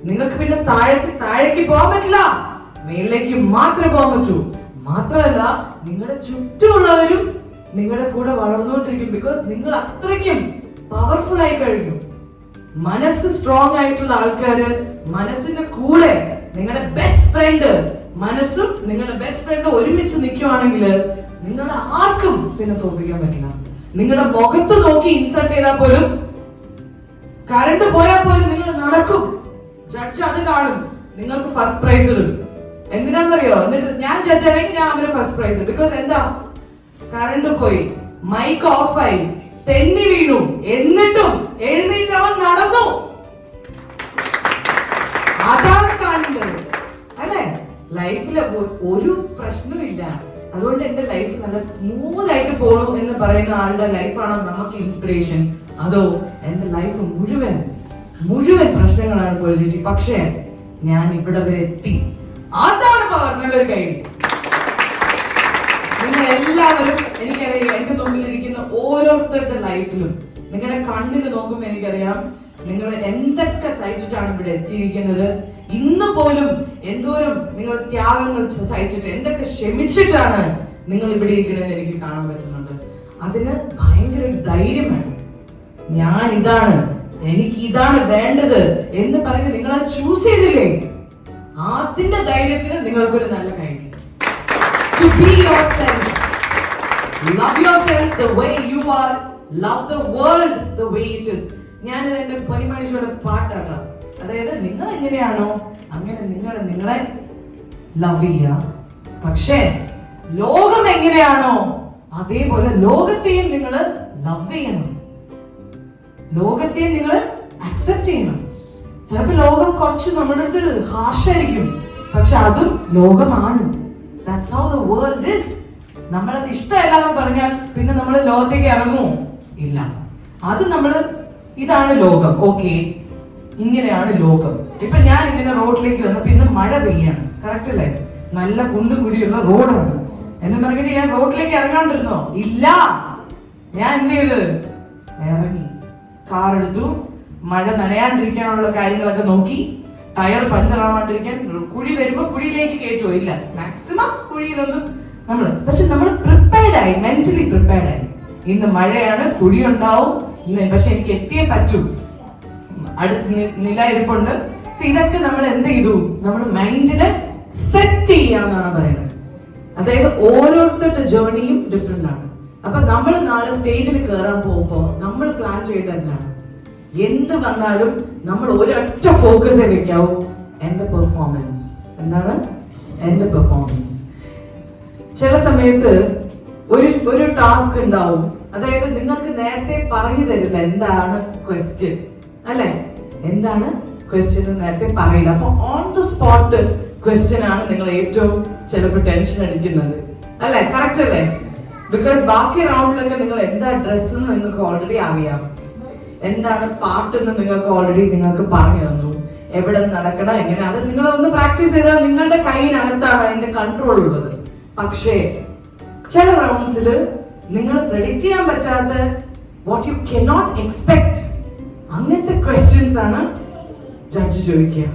നിങ്ങൾക്ക് പിന്നെ താഴേക്ക് പോകാൻ പറ്റില്ല, മേളിലേക്ക് മാത്രമേ പോകാൻ പറ്റൂ. മാത്രമല്ല നിങ്ങളുടെ ചുറ്റുമുള്ളവരും നിങ്ങളുടെ കൂടെ വളർന്നുകൊണ്ടിരിക്കും. ബിക്കോസ് നിങ്ങൾ അത്രയ്ക്കും പവർഫുൾ ആയി കഴിഞ്ഞു. മനസ്സ് സ്ട്രോങ് ആയിട്ടുള്ള ആൾക്കാര്, മനസ്സിന്റെ കൂടെ നിങ്ങളുടെ ബെസ്റ്റ് ഫ്രണ്ട്, മനസ്സും നിങ്ങളുടെ ബെസ്റ്റ് ഫ്രണ്ട് ഒരുമിച്ച് നിൽക്കുവാണെങ്കിൽ നിങ്ങളെ ആർക്കും പിന്നെ തോൽപ്പിക്കാൻ പറ്റില്ല. നിങ്ങളുടെ മുഖത്ത് നോക്കി ഇൻസൾട്ട് ചെയ്താൽ പോലും, കറണ്ട് പോയാൽ പോലും നിങ്ങൾ നടക്കും. ജഡ്ജ് അത് കാണും, നിങ്ങൾക്ക് ഫസ്റ്റ് പ്രൈസ് ഇടും. എന്തിനാന്നറിയോ? എന്നിട്ട് ഞാൻ ജഡ്ജ് ആണെങ്കിൽ ഞാൻ അവന് ഫസ്റ്റ് പ്രൈസ്. ബിക്കോസ് എന്താ? കറണ്ട് പോയി, മൈക്ക് ഓഫായി, തെന്നി വീണു, എന്നിട്ടും എഴുന്നേറ്റ് അവൻ നടന്നു. അതാണ് കാണേണ്ടത്, അല്ലെ? ലൈഫിൽ ഒരു പ്രശ്നമില്ല. അതുകൊണ്ട് എന്റെ ലൈഫ് നല്ല സ്മൂത്ത് ആയിട്ട് പോണു എന്ന് പറയുന്ന ആളുടെ ലൈഫാണോ നമുക്ക് ഇൻസ്പിറേഷൻ? അതോ എന്റെ ലൈഫ് മുഴുവൻ പ്രശ്നങ്ങളാണ് പോലെ ചേച്ചി, പക്ഷേ ഞാൻ ഇവിടെ വരെ എത്തി, അതാണ് പവർ. നല്ലൊരു കാര്യം. നിങ്ങൾ എല്ലാവരും, എനിക്കറിയാം എന്റെ മുമ്പിലിരിക്കുന്ന ഓരോരുത്തരുടെ ലൈഫിലും നിങ്ങളുടെ കണ്ണിൽ നോക്കുമ്പോൾ എനിക്കറിയാം നിങ്ങൾ എന്തൊക്കെ സഹിച്ചിട്ടാണ് ഇവിടെ എത്തിയിരിക്കുന്നത്. ഇന്ന് പോലും എന്തോരം നിങ്ങൾ ത്യാഗങ്ങൾ സഹിച്ചിട്ട്, എന്തൊക്കെ ക്ഷമിച്ചിട്ടാണ് നിങ്ങൾ ഇവിടെ ഇരിക്കുന്നതെന്ന് എനിക്ക് കാണാൻ പറ്റുന്നുണ്ട്. അതിന് ഭയങ്കര ഒരു ധൈര്യം വേണം. ഞാൻ ഇതാണ്, എനിക്ക് ഇതാണ് വേണ്ടത് എന്ന് പറഞ്ഞ് നിങ്ങൾ അത് ചൂസ് ചെയ്തില്ലേ, അതിന്റെ ധൈര്യത്തിന് നിങ്ങൾക്കൊരു നല്ല കാര്യം. To be yourself, love yourself the way you are, love the world the way it is. ഞാൻ എന്റെ പരിമണിയുടെ പാട്ടാണ്. അതായത് നിങ്ങൾ എങ്ങനെയാണോ അങ്ങനെ നിങ്ങളെ ലവ് ചെയ്യുക. പക്ഷേ ലോകം എങ്ങനെയാണോ അതേപോലെ ലോകത്തെയും നിങ്ങൾ ലവ് ചെയ്യണം, ലോകത്തെയും നിങ്ങൾ അക്സെപ്റ്റ് ചെയ്യണം. ചിലപ്പോൾ ലോകം കുറച്ച് നമ്മുടെ അടുത്ത് ഹാർഷായിരിക്കും, പക്ഷെ അതും ലോകമാണ്. That's how the world is. നമ്മളത് ഇഷ്ടമല്ല എന്ന് പറഞ്ഞാൽ പിന്നെ നമ്മൾ ലോകത്തേക്ക് ഇറങ്ങുമോ? ഇല്ല. അത് ഇതാണ് ലോകം, ഓക്കെ, ഇങ്ങനെയാണ് ലോകം. ഇപ്പൊ ഞാൻ ഇങ്ങനെ റോഡിലേക്ക് വന്നു, പിന്നെ മഴ പെയ്യാണ്, കറക്റ്റ് അല്ലേ? നല്ല കുണ്ടും കുടിയുള്ള റോഡാണ് എന്ന് പറഞ്ഞിട്ട് ഞാൻ റോഡിലേക്ക് ഇറങ്ങാണ്ടിരുന്നോ? ഇല്ല. ഞാൻ എന്ത് ചെയ്ത്? ഇറങ്ങി, കാർ എടുത്തു, മഴ നനയാണ്ടിരിക്കാനുള്ള കാര്യങ്ങളൊക്കെ നോക്കി, ടയർ പഞ്ചർ ആവാണ്ടിരിക്കാൻ, കുഴി വരുമ്പോ കുഴിയിലേക്ക് കയറ്റുമോ? ഇല്ല, മാക്സിമം കുഴിയിലൊന്നും പക്ഷെ നമ്മൾ പ്രിപ്പയർഡ് ആയി, മെന്റലി പ്രിപ്പയർഡ് ആയി. ഇന്ന് മഴയാണ്, കുഴി ഉണ്ടാവും, പക്ഷെ എനിക്ക് എത്തിയേ പറ്റൂ, അടുത്ത് നില ഇരിപ്പുണ്ട്. സോ ഇതൊക്കെ നമ്മൾ എന്ത് ചെയ്തു? നമ്മൾ മൈൻഡിനെ സെറ്റ് ചെയ്യാന്നാണ് പറയുന്നത്. അതായത് ഓരോരുത്തരുടെ ജേർണിയും ഡിഫറെന്റ് ആണ്. അപ്പൊ നമ്മൾ നാളെ സ്റ്റേജിൽ കയറാൻ പോകുമ്പോ നമ്മൾ പ്ലാൻ ചെയ്യേണ്ടത് എന്താണ്? എന്ത് വന്നാലും നമ്മൾ ഒരൊറ്റ ഫോക്കസ് വെക്കാവൂ, എന്റെ പെർഫോമൻസ്. എന്താണ്? എന്റെ പെർഫോമൻസ്. ചില സമയത്ത് ഒരു ടാസ്ക് ഉണ്ടാവും, അതായത് നിങ്ങൾക്ക് നേരത്തെ പറഞ്ഞു തരില്ല എന്താണ് ക്വസ്റ്റ്യൻ, അല്ലെ? എന്താണ് ക്വസ്റ്റ്യൻ നേരത്തെ പറയില്ല. അപ്പൊ ഓൺ ദ സ്പോട്ട് ക്വസ്റ്റ്യൻ ആണ് നിങ്ങൾ ഏറ്റവും ചിലപ്പോൾ ടെൻഷൻ അടിക്കുന്നത്, അല്ലെ? കറക്റ്റ് അല്ലേ? ബിക്കോസ് ബാക്കി റൗണ്ടിലൊക്കെ നിങ്ങൾ എന്താ ഡ്രസ് എന്ന് നിങ്ങൾക്ക് ഓൾറെഡി അറിയാം, എന്താണ് പാട്ടെന്ന് നിങ്ങൾക്ക് ഓൾറെഡി നിങ്ങൾക്ക് പറഞ്ഞു തന്നു, എവിടെ നടക്കണം, എങ്ങനെ, അത് നിങ്ങളൊന്ന് പ്രാക്ടീസ് ചെയ്താൽ നിങ്ങളുടെ കയ്യിനകത്താണ് അതിന്റെ കൺട്രോൾ ഉള്ളത്. പക്ഷേ ചില റൗണ്ട്സിൽ നിങ്ങൾ പ്രെഡിക്റ്റ് ചെയ്യാൻ പറ്റാത്ത, വാട്ട് യു കനോട്ട് എക്സ്പെക്ട്, അങ്ങനത്തെ ക്വസ്റ്റ്യൻസ് ആണ് ജഡ്ജ് ചോദിക്കുക.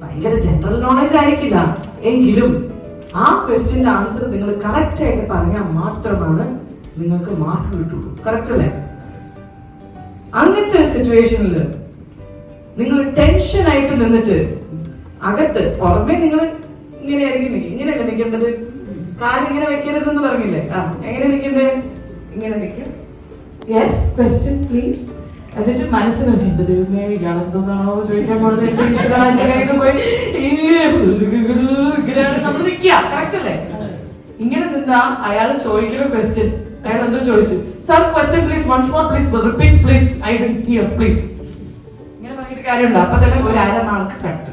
ഭയങ്കര ജനറൽ നോളജ് ആയിരിക്കില്ല, എങ്കിലും ആ ക്വസ്റ്റ്യന്റെ ആൻസർ നിങ്ങൾ കറക്റ്റ് ആയിട്ട് പറഞ്ഞാൽ മാത്രമാണ് നിങ്ങൾക്ക് മാർക്ക് കിട്ടുള്ളൂ. കറക്റ്റ് അല്ലേ? അങ്ങനത്തെ ഒരു സിറ്റുവേഷനിൽ നിങ്ങൾ ടെൻഷൻ ആയിട്ട് നിന്നിട്ട് അകത്ത്, പുറമെ നിങ്ങൾ ഇങ്ങനെയായിരിക്കും, ഇങ്ങനെയല്ല നിൽക്കേണ്ടത്, കാലിങ്ങനെ വെക്കരുതെന്ന് പറഞ്ഞില്ലേ? എങ്ങനെ നിൽക്കണ്ടേ? ഇങ്ങനെ നിൽക്കും. Yes, question please. എന്നിട്ട് മനസ്സിനൊക്കെ എന്റെ ദൈവമേ ഇയാളെന്തോന്നാണോ ചോദിക്കാൻ പോകുന്നത്, എന്റെ ഈശ്വര എന്റെ കയ്യിൽ പോയി ഇങ്ങനെയാണ് നമ്മൾ നിൽക്കുക. കറക്റ്റ് അല്ലേ? ഇങ്ങനെ നിന്നാ അയാൾ ചോദിക്കുന്ന ക്വസ്റ്റ്യൻ അയാൾ എന്തോ ചോദിച്ചു, sir question please, once more please, repeat please, I will hear please. ഇങ്ങനെ പറഞ്ഞിട്ട് കാര്യമുണ്ടോ? അപ്പൊ തന്നെ ഒരു 1/2 മാർക്ക് കട്ട്.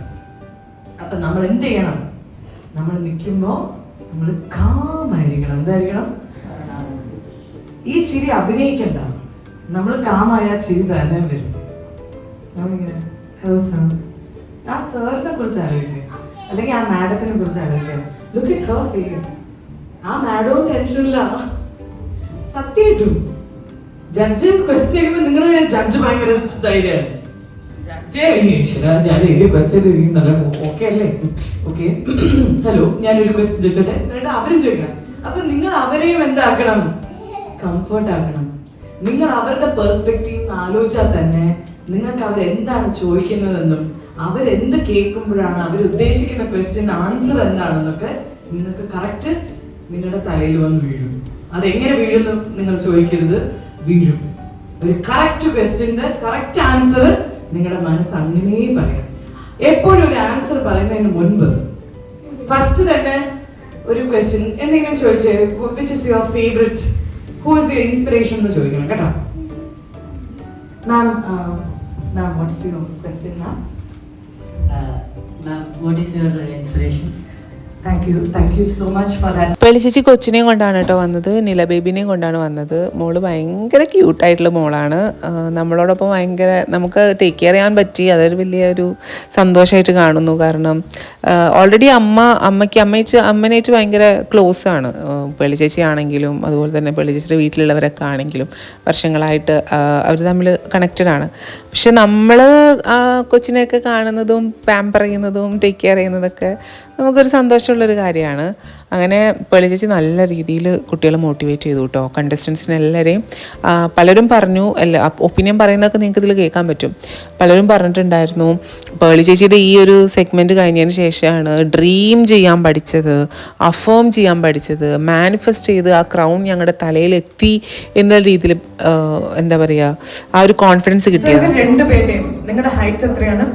അപ്പൊ നമ്മൾ എന്ത് ചെയ്യണം? നമ്മൾ നിൽക്കുമ്പോ നമ്മൾ കാമായിരിക്കണം. എന്തായിരിക്കണം? ഈ ചിരി അഭിനയിക്കണ്ട. നമ്മൾ കാമായ ചിരി തന്നെ വരും. നമ്മളിങ്ങനെ ഹലോ സർ, ആ സാറിനെ കുറിച്ച് ആലോചിക്കുക, അല്ലെങ്കിൽ ആ മാഡത്തിനെ കുറിച്ച് ആലോചിക്കുക. Look at her face. ആ മാഡവും ടെൻഷനില്ല. സത്യമായിട്ടും ജഡ്ജ് ക്വസ്റ്റ്യൻ ചെയ്യുമ്പോൾ നിങ്ങൾ ജഡ്ജ് ഭയങ്കര ധൈര്യം. ഞാൻ എഴുതിയ ക്വസ്റ്റ്യൻ ഇരിക്കുന്നല്ലോ, ഓക്കെ അല്ലേ? ഓക്കെ, ഹലോ ഞാനൊരു ക്വസ്റ്റ്യൻ ചോദിച്ചോട്ടെ, എന്നിട്ട് അവരും ചോദിക്കണം. അപ്പൊ നിങ്ങൾ അവരെയും എന്താക്കണം? കംഫർട്ട് ആക്കണം. നിങ്ങൾ അവരുടെ പെർസ്പെക്റ്റീവ് ആലോചിച്ചാൽ തന്നെ നിങ്ങൾക്ക് അവരെന്താണ് ചോദിക്കുന്നതെന്നും അവരെന്ത് കേൾക്കുമ്പോഴാണ് അവർ ഉദ്ദേശിക്കുന്ന ക്വസ്റ്റ്യൻ ആൻസർ എന്താണെന്നൊക്കെ നിങ്ങൾക്ക് കറക്റ്റ് നിങ്ങളുടെ തലയിൽ വന്ന് വീഴും. അതെങ്ങനെ വീഴുന്നു നിങ്ങൾ ചോദിക്കരുത്, വീഴും. ഒരു കറക്റ്റ് ക്വസ്റ്റ്യൻ്റെ കറക്റ്റ് ആൻസർ നിങ്ങളുടെ മനസ്സ് അങ്ങനെ പറയാം. എപ്പോഴും ഒരു ആൻസർ പറയുന്നതിന് മുൻപ് ഫസ്റ്റ് തന്നെ ഒരു ക്വസ്റ്റ്യൻ എന്തെങ്കിലും ചോദിച്ചേ, which is your favourite, who is your inspiration എന്ന് ചോദിക്കണം കേട്ടോ. Ma'am, what is your question ma'am? Ma'am, what is your inspiration? Thank you so much for that. പേളിച്ചേച്ചി കൊച്ചിനെയും കൊണ്ടാണ് കേട്ടോ വന്നത്, നില ബേബിനെയും കൊണ്ടാണ് വന്നത്. മോള് ഭയങ്കര ക്യൂട്ടായിട്ടുള്ള മോളാണ്. നമ്മളോടൊപ്പം ഭയങ്കര നമുക്ക് ടേക്ക് കെയർ ചെയ്യാൻ പറ്റി, അതൊരു വലിയൊരു സന്തോഷമായിട്ട് കാണുന്നു. കാരണം ഓൾറെഡി അമ്മനായിട്ട് ഭയങ്കര ക്ലോസ് ആണ് പേളിച്ചേച്ചി ആണെങ്കിലും, അതുപോലെ തന്നെ പേളിച്ചേച്ചിയുടെ വീട്ടിലുള്ളവരൊക്കെ ആണെങ്കിലും വർഷങ്ങളായിട്ട് അവർ തമ്മിൽ കണക്റ്റഡ് ആണ്. പക്ഷെ നമ്മൾ ആ കൊച്ചിനെയൊക്കെ കാണുന്നതും പാമ്പർ ചെയ്യുന്നതും ടേക്ക് കെയർ ചെയ്യുന്നതൊക്കെ നമുക്കൊരു സന്തോഷമുള്ളൊരു കാര്യമാണ്. അങ്ങനെ പേളിച്ചേച്ചി നല്ല രീതിയിൽ കുട്ടികളെ മോട്ടിവേറ്റ് ചെയ്തു കേട്ടോ, കണ്ടസ്റ്റൻസിനെ എല്ലാവരെയും. പലരും പറഞ്ഞു, ഒപ്പീനിയൻ പറയുന്നതൊക്കെ നിങ്ങൾക്ക് ഇതിൽ കേൾക്കാൻ പറ്റും. പലരും പറഞ്ഞിട്ടുണ്ടായിരുന്നു പേളിച്ചേച്ചിയുടെ ഈ ഒരു സെഗ്മെൻറ്റ് കഴിഞ്ഞതിന് ശേഷമാണ് ഡ്രീം ചെയ്യാൻ പഠിച്ചത്, അഫേം ചെയ്യാൻ പഠിച്ചത്, മാനിഫെസ്റ്റ് ചെയ്ത് ആ ക്രൗൺ ഞങ്ങളുടെ തലയിലെത്തി എന്ന രീതിയിൽ എന്താ പറയുക, ആ ഒരു കോൺഫിഡൻസ് കിട്ടിയത്. രണ്ടുപേരെയും നിങ്ങളുടെ ഹൈറ്റ് എത്രയാണ്?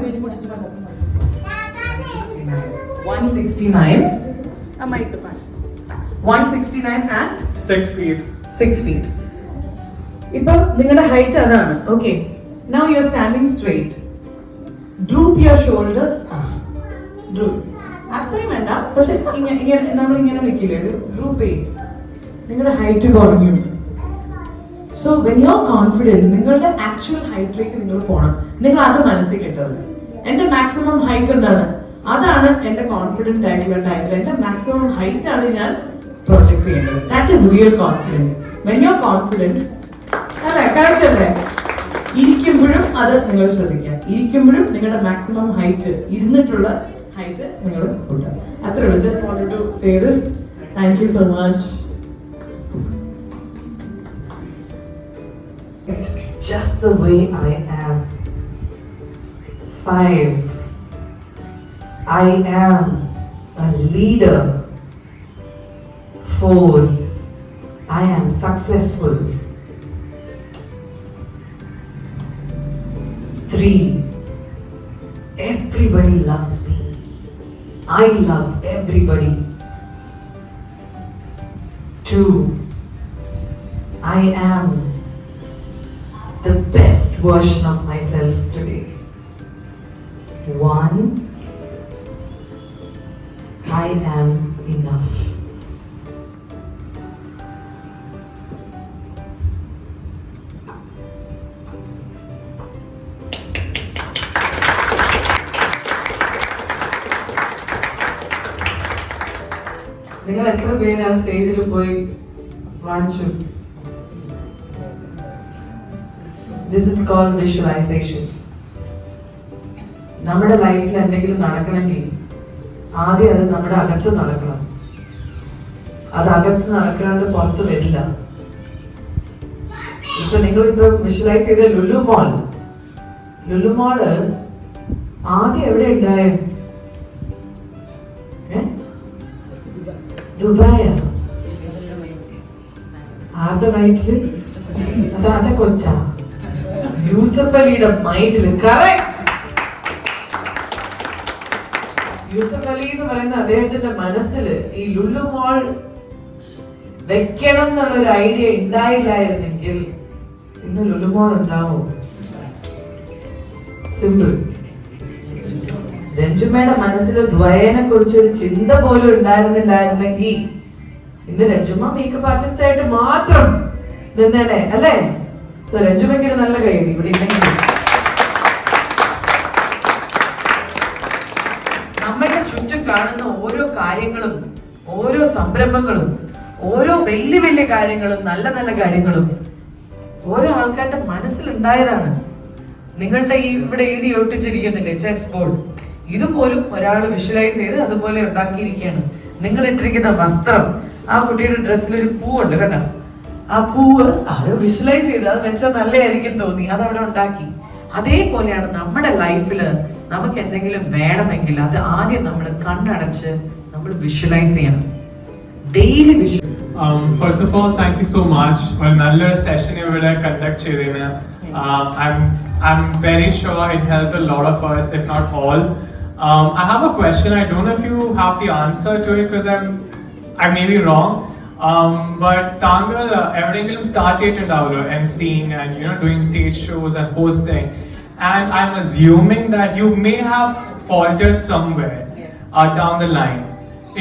169. 169 and 6 feet. 6 feet. ഇപ്പൊ നിങ്ങളുടെ ഹൈറ്റ് അതാണ്. Okay, now you are standing straight. Drupe your shoulders. അത്രയും വേണ്ട, പക്ഷെ നമ്മളിങ്ങനെ നിൽക്കില്ലേ, ഡ്രൂപ്പ് ചെയ്യും. നിങ്ങളുടെ ഹൈറ്റ് കുറഞ്ഞു. So when you are confident, നിങ്ങളുടെ ആക്ച്വൽ ഹൈറ്റിലേക്ക് നിങ്ങൾ പോകണം. നിങ്ങൾ അത് മനസ്സിൽ കിട്ടരുത്. എന്റെ മാക്സിമം ഹൈറ്റ് എന്താണ്? അതാണ് എന്റെ കോൺഫിഡന്റ് ആയിട്ടുള്ള ടൈമിൽ എന്റെ മാക്സിമം ഹൈറ്റ് ആണ് ഞാൻ പ്രൊജക്ട് ചെയ്യുന്നത്. That is real confidence. When you are confident, അല്ലേ? കറക്റ്റ് അല്ലേ? ഇരിക്കുമ്പോഴും അത് നിങ്ങൾ ശ്രദ്ധിക്കുക. ഇരിക്കുമ്പോഴും നിങ്ങളുടെ മാക്സിമം ഹൈറ്റ്, ഇരുന്നിട്ടുള്ള ഹൈറ്റ് നിങ്ങൾ കൂട്ടുക. അത്രേ ഉള്ളൂ. Just wanted to say this. Thank you so much. Just the way I am. 5. I am a leader. 4. I am successful. 3. Everybody loves me. I love everybody. 2. I am the best version of myself today. 1. I am enough. നിങ്ങൾ എത്ര പേര് ആ സ്റ്റേജിൽ പോയി വാങ്ങിച്ചു? This is called visualization. നമ്മുടെ ലൈഫിൽ എന്തെങ്കിലും നടക്കണമെങ്കിൽ ആദ്യം അത് നമ്മുടെ അകത്ത് നടക്കണം. അത് അകത്ത് നടക്കാണ്ട് പുറത്ത് വരില്ല. ഇപ്പൊ നിങ്ങളിപ്പോ വിഷ്വലൈസ് ചെയ്ത ലുലു മോള് ആദ്യം എവിടെ ഉണ്ടായ? ദുബായ? ആരുടെ വയറ്റില്? അതാരുടെ കൊച്ചാ? യൂസഫ് അലിയുടെ മൈൻഡില്. കറക്റ്റ്. യൂസഫ് അലി എന്ന് പറയുന്ന അദ്ദേഹത്തിന്റെ മനസ്സിൽ ഈ ലുലു മോൾ വെക്കണം എന്നുള്ളൊരു ഐഡിയ ഉണ്ടായില്ലായിരുന്നെങ്കിൽ ഇന്ന് ലുലുമോൾ ഉണ്ടാവും. സിമ്പിൾ. രഞ്ജുമ്മയുടെ മനസ്സിൽ ദ്വയനെ കുറിച്ചൊരു ചിന്ത പോലും ഉണ്ടായിരുന്നില്ലായിരുന്നെങ്കിൽ ഇന്ന് രഞ്ജുമ്മ മേക്കപ്പ് ആർട്ടിസ്റ്റ് ആയിട്ട് മാത്രം നിന്നേനെ അല്ലേ? സോ രഞ്ജുമ്മയ്ക്ക് ഒരു നല്ല കൈ ഇവിടെ ഉണ്ടെങ്കിൽ നമ്മുടെ ചുറ്റും കാണുന്ന ഓരോ കാര്യങ്ങളും, ഓരോ സംരംഭങ്ങളും, ഓരോ വലിയ വലിയ കാര്യങ്ങളും, നല്ല നല്ല കാര്യങ്ങളും ഓരോ ആൾക്കാരുടെ മനസ്സിലുണ്ടായതാണ്. നിങ്ങളുടെ ഈ ഇവിടെ എഴുതി ഒട്ടിച്ചിരിക്കുന്നില്ലേ ചെസ് ബോർഡ്, ഇതുപോലും ഒരാൾ വിഷ്വലൈസ് ചെയ്ത് അതുപോലെ ഉണ്ടാക്കിയിരിക്കുകയാണ്. നിങ്ങൾ ഇട്ടിരിക്കുന്ന വസ്ത്രം, ആ കുട്ടിയുടെ ഡ്രസ്സിലൊരു പൂവുണ്ട് കേട്ടോ, ആ പൂവ് ആരോ വിഷ്വലൈസ് ചെയ്ത് അത് വെച്ചാൽ നല്ലതായിരിക്കും തോന്നി, അതവിടെ ഉണ്ടാക്കി. അതേപോലെയാണ് നമ്മുടെ ലൈഫില് നമുക്ക് എന്തെങ്കിലും വേണമെങ്കിൽ അത് ആദ്യം നമ്മൾ കണ്ണടച്ച് നമ്മൾ വിഷ്വലൈസ് ചെയ്യണം. Daily visual. First of all, thank you so much. Another session ഇവിടെ conduct ചെയ്തതിന് I'm very sure it helped a lot of us, if not all. I have a question. I don't know if you have the answer to it because I may be wrong. But താങ്കൾ എവിടെയെങ്കിലും start ചെയ്തിട്ടുണ്ടാവുമല്ലോ emceeing and doing stage shows and hosting, and I'm assuming that you may have faltered somewhere down the line.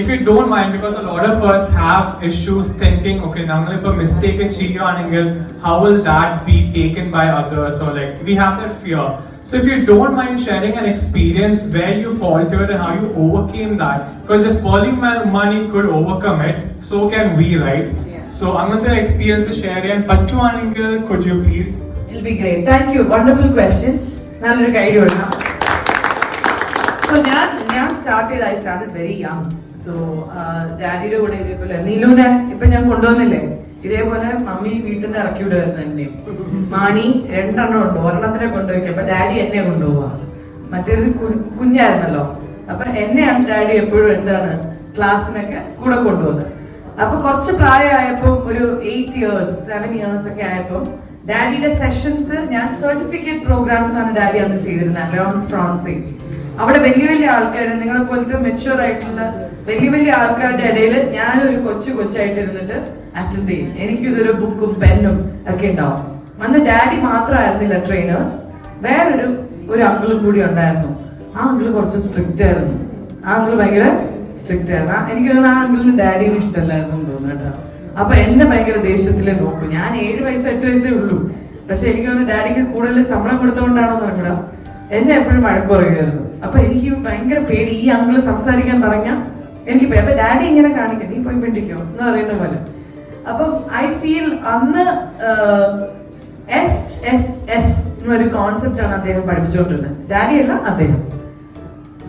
If you don't mind, because a lot of us have issues thinking, okay, nammal ipo mistake cheyaanengil, how will that be taken by others, or like we have that fear. So if you don't mind sharing an experience where you faltered and how you overcame that, because if Pearly Money could overcome it, so can we, right? So another experience to share, and Pattu Anengil, could you please? It'll be great. Thank you. Wonderful question. Nalloru guide kodukka. So ഞാൻ I started very young. So ഡാഡിയുടെ കൂടെ ഇതേപോലെ നീലുനെ ഇപ്പൊ ഞാൻ കൊണ്ടുവന്നില്ലേ, ഇതേപോലെ mummy വീട്ടിൽ നിന്ന് ഇറക്കി വിടുമായിരുന്നു എന്നെയും. മാണി 2 എണ്ണം ഉണ്ട്, ഒരെണ്ണത്തിനെ കൊണ്ടുപോയി. അപ്പൊ ഡാഡി എന്നെ കൊണ്ടുപോവാ, മറ്റേത് കുഞ്ഞായിരുന്നല്ലോ. അപ്പൊ എന്നെയാണ് ഡാഡി എപ്പോഴും എന്താണ് ക്ലാസ്സിനൊക്കെ കൂടെ കൊണ്ടുപോകുന്നത്. അപ്പൊ കുറച്ച് പ്രായമായപ്പോ ഒരു 8 years 7 years ഒക്കെ ആയപ്പോ ഡാഡിയുടെ സെഷൻസ്, ഞാൻ സർട്ടിഫിക്കറ്റ് പ്രോഗ്രാംസ് ആണ് ഡാഡി അന്ന് ചെയ്തിരുന്നത് അലോൺ സ്ട്രോൺസി. അവിടെ വലിയ വലിയ ആൾക്കാർ, നിങ്ങളെ പോലത്തെ മെച്യൂർ ആയിട്ടുള്ള വലിയ വലിയ ആൾക്കാരുടെ ഇടയിൽ ഞാനൊരു കൊച്ചായിട്ട് ഇരുന്നിട്ട് അറ്റൻഡ് ചെയ്യും. എനിക്കിതൊരു ബുക്കും പെന്നും ഒക്കെ ഉണ്ടാവും. അന്ന് ഡാഡി മാത്രമായിരുന്നില്ല ട്രെയിനേഴ്സ്, വേറൊരു അങ്കിളും കൂടി ഉണ്ടായിരുന്നു. ആ അങ്കിള് കുറച്ച് സ്ട്രിക്റ്റ് ആയിരുന്നു. ആ അങ്കിള് ഭയങ്കര സ്ട്രിക്റ്റ് ആയിരുന്നു. എനിക്ക് തോന്നുന്നു ആ അങ്കിളിന് ഡാഡിനെ ഇഷ്ടമല്ലായിരുന്നു തോന്നുന്നു കേട്ടോ. അപ്പൊ എന്നെ ഭയങ്കര ദേഷ്യത്തിലേ നോക്കൂ. ഞാൻ 7 വയസ്സ് 8 വയസ്സേ ഉള്ളൂ. പക്ഷെ എനിക്ക് തോന്നുന്നു ഡാഡിക്ക് കൂടുതൽ ശമ്പളം കൊടുത്തുകൊണ്ടാണോ നടക്കണം, എന്നെ എപ്പോഴും വഴക്ക് പറയുമായിരുന്നു. അപ്പൊ എനിക്ക് ഭയങ്കര പേടി, ഈ അങ്കിള് സംസാരിക്കാൻ പറഞ്ഞാൽ എനിക്ക് പേടി. അപ്പൊ ഡാഡി ഇങ്ങനെ കാണിക്കും, നീ പോയി പെണ്ടിക്കോ എന്ന് പറയുന്ന പോലെ. അപ്പം ഐ ഫീൽ അന്ന് SSS എന്നൊരു കോൺസെപ്റ്റ് ആണ് അദ്ദേഹം പഠിപ്പിച്ചുകൊണ്ടിരുന്നത്. ഡാഡി അല്ല, അദ്ദേഹം.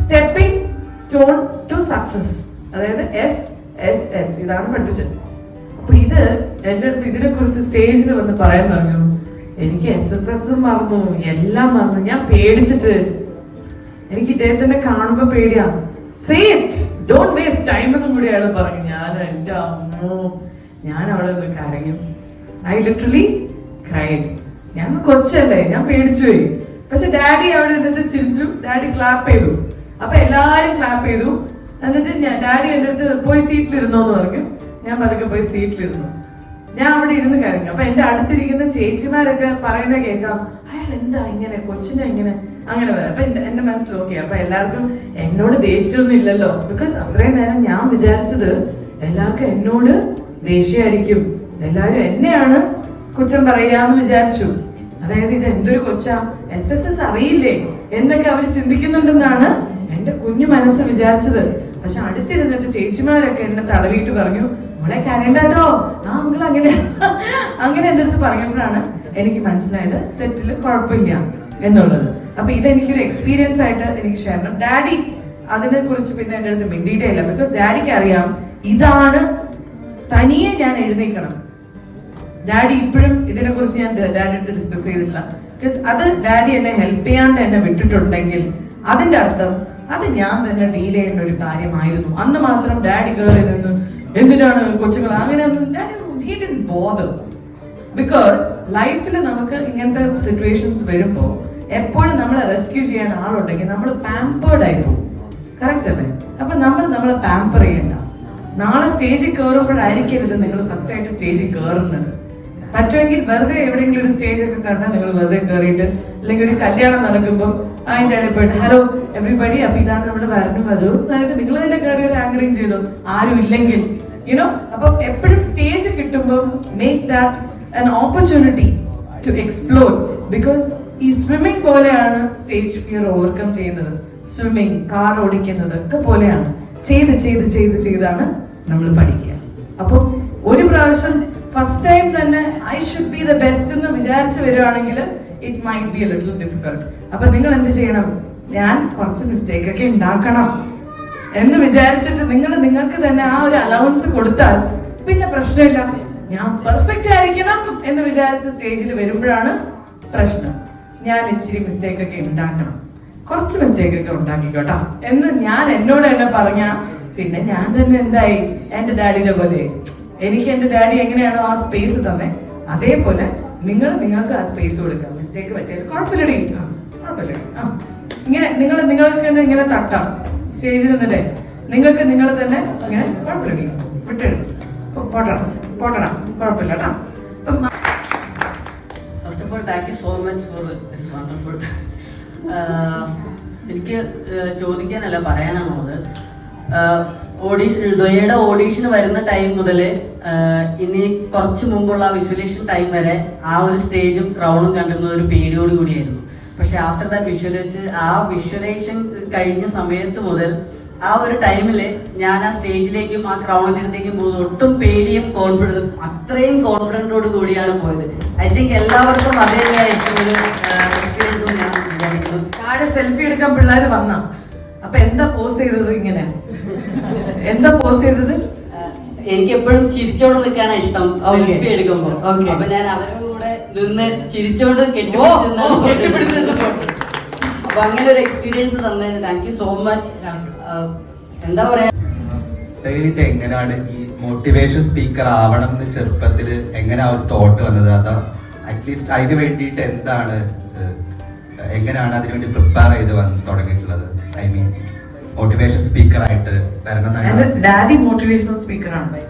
സ്റ്റെപ്പിംഗ് സ്റ്റോൺ ടു സക്സസ്, അതായത് SSS ഇതാണ് പഠിപ്പിച്ചത്. അപ്പൊ ഇത് എൻ്റെ അടുത്ത് ഇതിനെ കുറിച്ച് സ്റ്റേജിൽ വന്ന് പറയാൻ പറഞ്ഞു. എനിക്ക് SSS മറന്നു, എല്ലാം മറന്നു. ഞാൻ പേടിച്ചിട്ട്, എനിക്ക് ഇദ്ദേഹത്തിനെ കാണുമ്പോ പേടിയാ. Say it, don't waste time എന്നും കൂടി അയാൾ പറഞ്ഞു. എൻ്റെ അമ്മോ, ഞാൻ അവിടെ നിന്ന് കരയും. I literally cried. ഞാൻ കൊച്ചല്ലേ, ഞാൻ പേടിച്ചു പോയി. പക്ഷെ ഡാഡി അവിടെ എന്നിട്ട് ചിരിച്ചു, ഡാഡി ക്ലാപ്പ് ചെയ്തു. അപ്പൊ എല്ലാരും ക്ലാപ്പ് ചെയ്തു. എന്നിട്ട് ഡാഡി എൻ്റെ അടുത്ത് പോയി സീറ്റിലിരുന്നോന്ന് പറഞ്ഞു. ഞാൻ പതുക്കെ പോയി സീറ്റിലിരുന്നു. ഞാൻ അവിടെ ഇരുന്ന് കരഞ്ഞു. അപ്പൊ എന്റെ അടുത്തിരിക്കുന്ന ചേച്ചിമാരൊക്കെ പറയുന്ന കേൾക്കാം, അയാൾ എന്താ ഇങ്ങനെ കൊച്ചിനെ ഇങ്ങനെ അങ്ങനെ വരാം. അപ്പൊ എന്റെ മനസ്സിൽ ഓക്കെ. അപ്പൊ എല്ലാവർക്കും എന്നോട് ദേഷ്യമൊന്നും ഇല്ലല്ലോ, ബിക്കോസ് അത്രയും നേരം ഞാൻ വിചാരിച്ചത് എല്ലാവർക്കും എന്നോട് ദേഷ്യമായിരിക്കും, എല്ലാരും എന്നെയാണ് കുറ്റം പറയാന്ന് വിചാരിച്ചു. അതായത് ഇത് എന്തൊരു കൊച്ചാ, SSS അറിയില്ലേ എന്നൊക്കെ അവർ ചിന്തിക്കുന്നുണ്ടെന്നാണ് എന്റെ കുഞ്ഞു മനസ്സ് വിചാരിച്ചത്. പക്ഷെ അടുത്തിരുന്നിട്ട് ചേച്ചിമാരൊക്കെ എന്നെ തടവിയിട്ട് പറഞ്ഞു, മോളെ കരയണ്ടോ, ആ അങ്കിൾ അങ്ങനെ അങ്ങനെ എൻ്റെ അടുത്ത് പറഞ്ഞപ്പോഴാണ് എനിക്ക് മനസ്സിലായത് തെറ്റില് കുഴപ്പമില്ല എന്നുള്ളത്. അപ്പൊ ഇതെനിക്കൊരു എക്സ്പീരിയൻസ് ആയിട്ട് എനിക്ക് ഷെയർ ചെയ്യണം. ഡാഡി അതിനെ കുറിച്ച് പിന്നെ എൻ്റെ അടുത്ത് മിണ്ടിയിട്ടേ, ബിക്കോസ് ഡാഡിക്ക് അറിയാം ഇതാണ് തനിയെ ഞാൻ എഴുന്നേക്കണം. ഡാഡി ഇപ്പോഴും ഇതിനെ കുറിച്ച് ഞാൻ ഡാഡി അടുത്ത് ഡിസ്കസ് ചെയ്തിട്ടില്ല. ബിക്കോസ് അത് ഡാഡി എന്നെ ഹെൽപ്പ് ചെയ്യാണ്ട് എന്നെ വിട്ടിട്ടുണ്ടെങ്കിൽ അതിന്റെ അർത്ഥം അത് ഞാൻ തന്നെ ഡീൽ ചെയ്യേണ്ട ഒരു കാര്യമായിരുന്നു. അന്ന് മാത്രം ഡാഡി കയറി നിന്ന് എന്തിനാണ് കൊച്ചുങ്ങൾ അങ്ങനെ ഒന്നും ബോധം. ബിക്കോസ് ലൈഫിൽ നമുക്ക് ഇങ്ങനത്തെ സിറ്റുവേഷൻസ് വരുമ്പോൾ എപ്പോഴും നമ്മളെ റെസ്ക്യൂ ചെയ്യാൻ ആളുണ്ടെങ്കിൽ നമ്മൾ പാമ്പേർഡ് ആയി പോകും. കറക്റ്റ് അല്ലേ? അപ്പൊ നമ്മളെ പാമ്പർ ചെയ്യണ്ട. നാളെ സ്റ്റേജിൽ കയറുമ്പോഴായിരിക്കരുത് നിങ്ങൾ ഫസ്റ്റ് ആയിട്ട് സ്റ്റേജിൽ കയറുന്നത്. പറ്റുമെങ്കിൽ വെറുതെ എവിടെയെങ്കിലും ഒരു സ്റ്റേജ് ഒക്കെ കണ്ടാൽ നിങ്ങൾ വെറുതെ കയറിയിട്ട്, അല്ലെങ്കിൽ ഒരു കല്യാണം നടക്കുമ്പോൾ അതിൻ്റെ ഇടയിൽ പോയിട്ട് ഹലോ എവറിബഡി, അപ്പൊ ഇതാണ് നമ്മുടെ വരനും വധുവും എന്നിട്ട് നിങ്ങൾ തന്നെ കയറി ഒരു ആങ്കറിങ് ചെയ്തു, ആരും ഇല്ലെങ്കിൽ യുനോ. അപ്പൊ എപ്പോഴും സ്റ്റേജ് കിട്ടുമ്പോൾ make that an opportunity to explore, because ഈ സ്വിമ്മിങ് പോലെയാണ് സ്റ്റേജ് ഫിയർ ഓവർകം ചെയ്യുന്നത്. സ്വിമ്മിങ്, കാർ ഓടിക്കുന്നത് ഒക്കെ പോലെയാണ്. ചെയ്താണ് നമ്മൾ പഠിക്കുക. അപ്പോൾ ഒരു പ്രാവശ്യം ഫസ്റ്റ് ടൈം തന്നെ I should be the best എന്ന് വിചാരിച്ചു വരുവാണെങ്കിൽ it might be A little difficult. അപ്പൊ നിങ്ങൾ എന്ത് ചെയ്യണം? ഞാൻ കുറച്ച് മിസ്റ്റേക്ക് ഒക്കെ ഉണ്ടാക്കണം എന്ന് വിചാരിച്ചിട്ട് നിങ്ങൾക്ക് തന്നെ ആ ഒരു അലവൻസ് കൊടുത്താൽ പിന്നെ പ്രശ്നമില്ല. ഞാൻ പെർഫെക്റ്റ് ആയിരിക്കണം എന്ന് വിചാരിച്ച് സ്റ്റേജിൽ വരുമ്പോഴാണ് പ്രശ്നം. ഞാൻ ഇച്ചിരി മിസ്റ്റേക്ക് ഒക്കെ ഉണ്ടാക്കണം, കുറച്ച് മിസ്റ്റേക്ക് ഒക്കെ ഉണ്ടാക്കിക്കോട്ടാ എന്ന് ഞാൻ എന്നോട് തന്നെ പറഞ്ഞ പിന്നെ ഞാൻ തന്നെ എന്തായി എന്റെ ഡാഡിയുടെ പോലെ. എനിക്ക് എന്റെ ഡാഡി എങ്ങനെയാണോ ആ സ്പേസ് തന്നെ, അതേപോലെ നിങ്ങൾക്ക് ആ സ്പേസ് കൊടുക്കാം. മിസ്റ്റേക്ക് പറ്റിയാൽ കുഴപ്പമില്ലടി, കുഴപ്പമില്ല, ഇങ്ങനെ നിങ്ങൾക്ക് തന്നെ ഇങ്ങനെ തട്ടാം സ്റ്റേജിൽ നിന്നിട്ടേ. നിങ്ങൾക്ക് നിങ്ങൾ തന്നെ ഇങ്ങനെ കുഴപ്പമില്ലടി, വിട്ടിടും, പോട്ടണം, കുഴപ്പമില്ല കേട്ടോ. First of all thank you so much for this wonderful. എനിക്ക് ചോദിക്കാനല്ല പറയാനാണുള്ളത്. ദ്വയയുടെ ഓഡീഷന് വരുന്ന ടൈം മുതൽ ഇനി കുറച്ച് മുമ്പുള്ള വിഷ്വലേഷൻ ടൈം വരെ ആ ഒരു സ്റ്റേജും ക്രൗണും കണ്ടിരുന്ന ഒരു പേടിയോട് കൂടിയായിരുന്നു. പക്ഷെ ആഫ്റ്റർ ദാറ്റ് വിഷ്വലേഷൻ കഴിഞ്ഞ സമയത്ത് മുതൽ ആ ഒരു ടൈമില് ഞാൻ ആ സ്റ്റേജിലേക്കും ആ ക്രൗണിന്റെ അടുത്തേക്കും പോകുന്നത് ഒട്ടും പേടിയും കോൺഫിഡൻസും അത്രയും കോൺഫിഡൻറ്റോട് കൂടിയാണ് പോയത്. ഐ തിങ്ക് എല്ലാവർക്കും അതേപോലെയായിരിക്കും ഒരു എക്സ്പീരിയൻസ് ഞാൻ വിചാരിക്കുന്നു. താഴെ സെൽഫി എടുക്കാൻ പിള്ളേർ വന്ന അപ്പൊ എന്താ പോസ് ചെയ്തത്? ഇങ്ങനെ എന്താ പോസ് ചെയ്തത്? എനിക്ക് എപ്പോഴും ചിരിച്ചോണ്ട് നിൽക്കാനാണ് ഇഷ്ടം സെൽഫി എടുക്കുമ്പോ. അപ്പൊ ഞാൻ അവരുടെ കൂടെ നിന്ന് ചിരിച്ചോണ്ട് കെട്ടിപ്പിടിച്ചു. അപ്പൊ അങ്ങനെ ഒരു എക്സ്പീരിയൻസ് തന്നതിന് താങ്ക് യു സോ മച്ച്. എന്താ പറയാ, എങ്ങനെയാണ് ഈ മോട്ടിവേഷൻ സ്പീക്കർ ആവണം എന്ന് ചെറുപ്പത്തിൽ എങ്ങനെ ആ ഒരു തോട്ട് വന്നത്? അതോ അറ്റ്ലീസ്റ്റ് അതിന് വേണ്ടിയിട്ട് എങ്ങനെയാണ് അതിനുവേണ്ടി പ്രിപ്പയർ ചെയ്ത് തുടങ്ങിയിട്ടുള്ളത്? ഐ മീൻ മോട്ടിവേഷൻ സ്പീക്കർ ആയിട്ട് വരണം. ഡാഡി മോട്ടിവേഷണൽ സ്പീക്കറാണ്.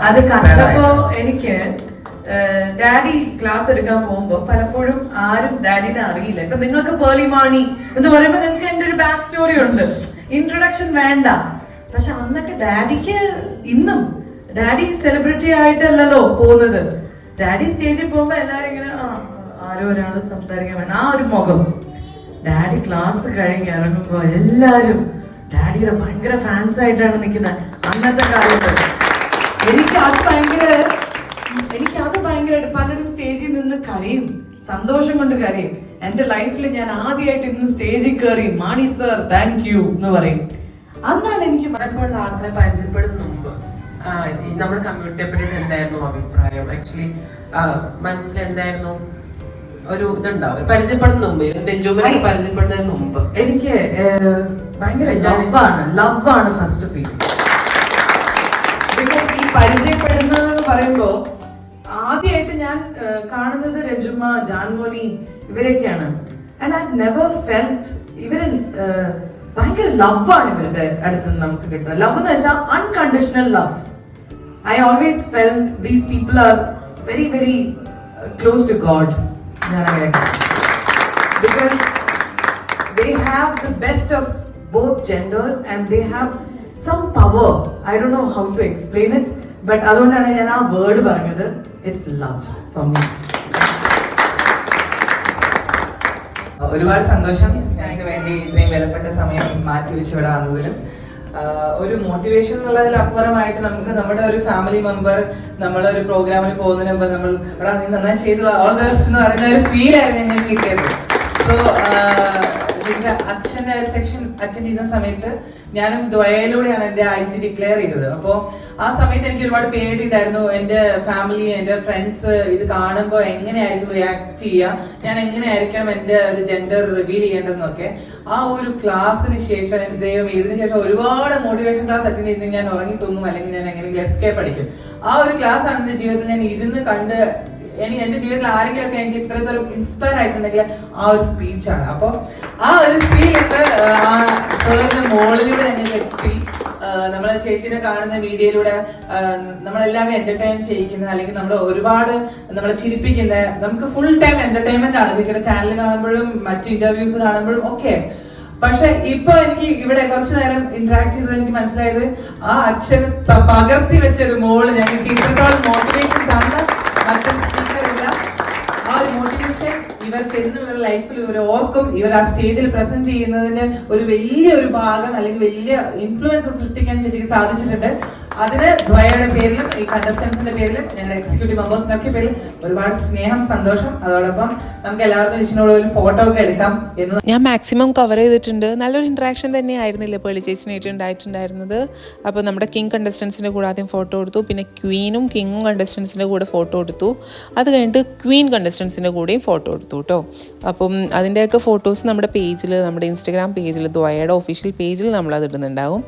അത് കണ്ടപ്പോ എനിക്ക് ഡാഡി ക്ലാസ് എടുക്കാൻ പോകുമ്പോ പലപ്പോഴും ആരും ഡാഡിനെ അറിയില്ല. ഇപ്പൊ നിങ്ങൾക്ക് പേർലി മാണി എന്ന് പറയുമ്പോ നിങ്ങൾക്ക് എന്റെ ഒരു ബാക്ക് സ്റ്റോറി ഉണ്ട്, ഇൻട്രൊഡക്ഷൻ വേണ്ട. പക്ഷെ അന്നൊക്കെ ഡാഡിക്ക് ഇന്നും ഡാഡി സെലിബ്രിറ്റി ആയിട്ടല്ലല്ലോ പോകുന്നത്. ഡാഡി സ്റ്റേജിൽ പോകുമ്പോ എല്ലാരും ഇങ്ങനെ ആരോ ഒരാൾ സംസാരിക്കാൻ വേണ്ട ആ ഒരു മുഖം. ഡാഡി ക്ലാസ് കഴിഞ്ഞ് ഇറങ്ങുമ്പോ എല്ലാരും ഡാഡിയുടെ ഭയങ്കര ഫാൻസ് ആയിട്ടാണ് നിൽക്കുന്നത്. അന്നത്തെ കാലത്ത് എനിക്കത് ഭയങ്കരമായിട്ട് പലരും സ്റ്റേജിൽ നിന്ന് കരയും, സന്തോഷം കൊണ്ട് കരയും. എന്റെ ലൈഫിൽ ഞാൻ ആദ്യമായിട്ട് ഇന്ന് സ്റ്റേജിൽ കയറി മാണി സർ താങ്ക് യു എന്ന് പറയും. അന്നാണ് എനിക്ക് പലപ്പോഴും ആൾക്കാരെ പരിചയപ്പെടുന്ന മുമ്പ് നമ്മുടെ കമ്മ്യൂണിറ്റിയെ പറ്റി എന്തായിരുന്നു അഭിപ്രായം, ആക്ച്വലി മനസ്സിൽ എന്തായിരുന്നു ഒരു ഇതുണ്ടാവും പരിചയപ്പെടുന്ന മുമ്പ്, പരിചയപ്പെടുന്നതിന് മുമ്പ് എനിക്ക് ഭയങ്കര ലവാണ് ഫസ്റ്റ് ഫീൽ. ബിക്കോസ് ഈ പരിചയപ്പെടുന്നതെന്ന് പറയുമ്പോ ആദ്യമായിട്ട് ഞാൻ കാണുന്നത് രജുമ, ജാൻമോനി ഇവരൊക്കെയാണ്. ആൻഡ് ഐ നെവർ ഫെൽറ്റ് ഇവര് ഭയങ്കര ലവാണ് ഇവരുടെ അടുത്ത് നിന്ന് നമുക്ക് കിട്ടുന്നത്. ലവ് എന്ന് വെച്ചാൽ unconditional love. I always felt these people are very very close to God. Because they have the best of both genders and they have some power. I don't know how to explain it, but അതുകൊണ്ടാണ് ഞാൻ ആ word പറഞ്ഞത്. It's love for me. ഒരുപാട് സന്തോഷം ഞങ്ങൾക്ക് വേണ്ടി ഇത്രയും വിലപ്പെട്ട സമയം മാറ്റി വെച്ച് ഇവിടെ വന്നതിലും. ഒരു മോട്ടിവേഷൻ എന്നുള്ളതിലപ്പുറമായിട്ട് നമുക്ക് നമ്മുടെ ഒരു ഫാമിലി മെമ്പർ നമ്മുടെ ഒരു പ്രോഗ്രാമിന് പോകുന്നതിന് മുമ്പ് നമ്മൾ ഇവിടെ നീ നന്നായി ചെയ്തു ഓൾ ദ ബെസ്റ്റ് എന്ന് പറയുന്ന ഒരു ഫീലായിരുന്നു ഞങ്ങൾക്ക് കിട്ടിയത്. സോ അച്ഛൻ്റെ ഒരു സെക്ഷൻ അറ്റൻഡ് ചെയ്യുന്ന സമയത്ത് ഞാനും ദ്വയയിലൂടെയാണ് എൻ്റെ ഐഡന്റിറ്റി ഡിക്ലെയർ ചെയ്തത്. അപ്പോൾ ആ സമയത്ത് എനിക്ക് ഒരുപാട് പേടിയുണ്ടായിരുന്നു. എൻ്റെ ഫാമിലി, എൻ്റെ ഫ്രണ്ട്സ് ഇത് കാണുമ്പോൾ എങ്ങനെയായിരിക്കും റിയാക്ട് ചെയ്യുക, ഞാൻ എങ്ങനെയായിരിക്കണം എൻ്റെ ഒരു ജെൻഡർ റിവീൽ ചെയ്യേണ്ടതെന്നൊക്കെ. ആ ഒരു ക്ലാസ്സിന് ശേഷം എൻ്റെ ദൈവം ഇതിന് ശേഷം ഒരുപാട് മോട്ടിവേഷൻ ക്ലാസ് അറ്റൻഡ് ചെയ്ത് ഞാൻ ഉറങ്ങി തൂങ്ങും, അല്ലെങ്കിൽ ഞാൻ എങ്ങനെയെങ്കിലും എസ്കേപ്പ് അടിക്കും. ആ ഒരു ക്ലാസ് ആണ് എൻ്റെ ജീവിതത്തിൽ ഞാൻ ഇരുന്ന് കണ്ട് എന്റെ ജീവിതത്തിൽ ആരെങ്കിലൊക്കെ എനിക്ക് ഇത്രത്തോളം ഇൻസ്പയർ ആയിട്ടുണ്ടെങ്കിൽ ആ ഒരു സ്പീച്ചാണ്. അപ്പോൾ ആ ഒരു ഫീൽ സാറിന്റെ മോളിലൂടെ ഞങ്ങൾക്ക് എത്തി. നമ്മളെ ചേച്ചിനെ കാണുന്ന മീഡിയയിലൂടെ നമ്മളെല്ലാവരും എന്റർടൈൻ ചെയ്യിക്കുന്ന, അല്ലെങ്കിൽ നമ്മൾ ഒരുപാട് നമ്മളെ ചിരിപ്പിക്കുന്ന, നമുക്ക് ഫുൾ ടൈം എന്റർടൈൻമെന്റ് ആണ് ചേച്ചിയുടെ ചാനൽ കാണുമ്പോഴും മറ്റു ഇന്റർവ്യൂസ് കാണുമ്പോഴും ഒക്കെ. പക്ഷെ ഇപ്പൊ എനിക്ക് ഇവിടെ കുറച്ചു നേരം ഇന്ററാക്ട് ചെയ്തത് എനിക്ക് മനസ്സിലായത് ആ അച്ഛൻ പകർത്തി വെച്ചൊരു മോള് ഞങ്ങൾക്ക് ഇത്രത്തോളം മോട്ടിവേഷൻ തന്ന മറ്റൊരു സ്പീക്കറില്ല. ആ ഒരു മോട്ടിവേഷൻ ഇവർക്ക് എന്നും ഇവരുടെ ലൈഫിൽ ഇവർ ഓർക്കും. ഇവർ ആ സ്റ്റേജിൽ പ്രസന്റ് ചെയ്യുന്നതിന് ഒരു വലിയൊരു ഭാഗം അല്ലെങ്കിൽ വലിയ ഇൻഫ്ലുവൻസ് സൃഷ്ടിക്കാൻ ചേച്ചിക്ക് സാധിച്ചിട്ടുണ്ട്. അതിന് ദ്വയയുടെ പേരിലും ഈ കണ്ടസ്റ്റൻസിന്റെ പേരിലും ഞങ്ങളുടെ എക്സിക്യൂട്ടീവ് മെമ്പേഴ്സിന്റെ ഒക്കെ പേരിൽ ഒരുപാട് സ്നേഹം, സന്തോഷം. അതോടൊപ്പം നമുക്ക് എല്ലാവർക്കും ചേച്ചിനോട് ഒരു ഫോട്ടോ ഒക്കെ എടുക്കാം എന്ന് ഞാൻ മാക്സിമം കവർ ചെയ്തിട്ടുണ്ട്. നല്ലൊരു ഇൻട്രാക്ഷൻ തന്നെ ആയിരുന്നില്ല പേളി ചേച്ചിനായിട്ട് ഉണ്ടായിട്ടുണ്ടായിരുന്നത്. അപ്പോൾ നമ്മുടെ കിങ് കണ്ടസ്റ്റൻസിൻ്റെ കൂടെ ആദ്യം ഫോട്ടോ എടുത്തു, പിന്നെ ക്വീനും കിങ്ങും കണ്ടസ്റ്റൻസിൻ്റെ കൂടെ ഫോട്ടോ എടുത്തു. അത് കഴിഞ്ഞിട്ട് ക്വീൻ കണ്ടസ്റ്റൻസിൻ്റെ കൂടെയും ഫോട്ടോ എടുത്തു കേട്ടോ. അപ്പം അതിൻ്റെയൊക്കെ ഫോട്ടോസ് നമ്മുടെ പേജിൽ, നമ്മുടെ ഇൻസ്റ്റഗ്രാം പേജിൽ, ദ്വയയുടെ ഒഫീഷ്യൽ പേജിൽ നമ്മളത് ഇടുന്നുണ്ടാവും.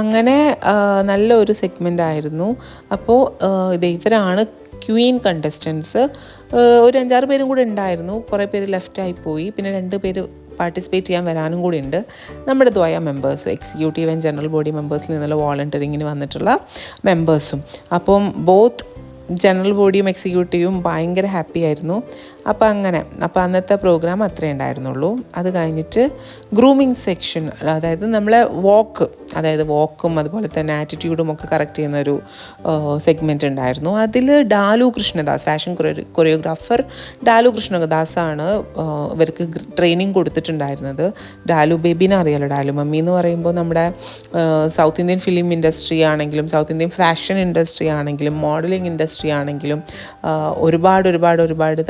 അങ്ങനെ നല്ലൊരു സെഗ്മെൻ്റ് ആയിരുന്നു. അപ്പോൾ ഇവരാണ് ക്വീൻ കണ്ടസ്റ്റൻസ്. ഒരു 5-6 പേരും കൂടെ ഉണ്ടായിരുന്നു. കുറേ പേര് ലെഫ്റ്റായി പോയി. പിന്നെ 2 പേര് പാർട്ടിസിപ്പേറ്റ് ചെയ്യാൻ വരാനും കൂടി ഉണ്ട്. നമ്മുടെ Dhwaya members, executive and general body മെമ്പേഴ്സിൽ നിന്നുള്ള വോളണ്ടിയറിങ്ങിന് വന്നിട്ടുള്ള മെമ്പേഴ്സും. അപ്പം ബോത്ത് ജനറൽ ബോഡിയും എക്സിക്യൂട്ടീവും ഭയങ്കര ഹാപ്പി ആയിരുന്നു. അപ്പോൾ അന്നത്തെ പ്രോഗ്രാം അത്രേ ഉണ്ടായിരുന്നുള്ളൂ. അത് കഴിഞ്ഞിട്ട് ഗ്രൂമിങ് സെക്ഷൻ, അതായത് നമ്മളെ വോക്കും അതുപോലെ തന്നെ ആറ്റിറ്റ്യൂഡും ഒക്കെ കറക്റ്റ് ചെയ്യുന്നൊരു സെഗ്മെൻറ്റ് ഉണ്ടായിരുന്നു. അതിൽ ഡാലു കൃഷ്ണദാസ്, ഫാഷൻ കൊറിയോഗ്രാഫർ ഡാലു കൃഷ്ണദാസാണ് ഇവർക്ക് ട്രെയിനിങ് കൊടുത്തിട്ടുണ്ടായിരുന്നത്. ഡാലു ബേബിനെ അറിയാലോ, ഡാലു മമ്മി എന്ന് പറയുമ്പോൾ നമ്മുടെ സൗത്ത് ഇന്ത്യൻ ഫിലിം ഇൻഡസ്ട്രി ആണെങ്കിലും, സൗത്ത് ഇന്ത്യൻ ഫാഷൻ ഇൻഡസ്ട്രി ആണെങ്കിലും, മോഡലിംഗ് ഇൻഡസ്ട്രി ആണെങ്കിലും ഒരുപാട്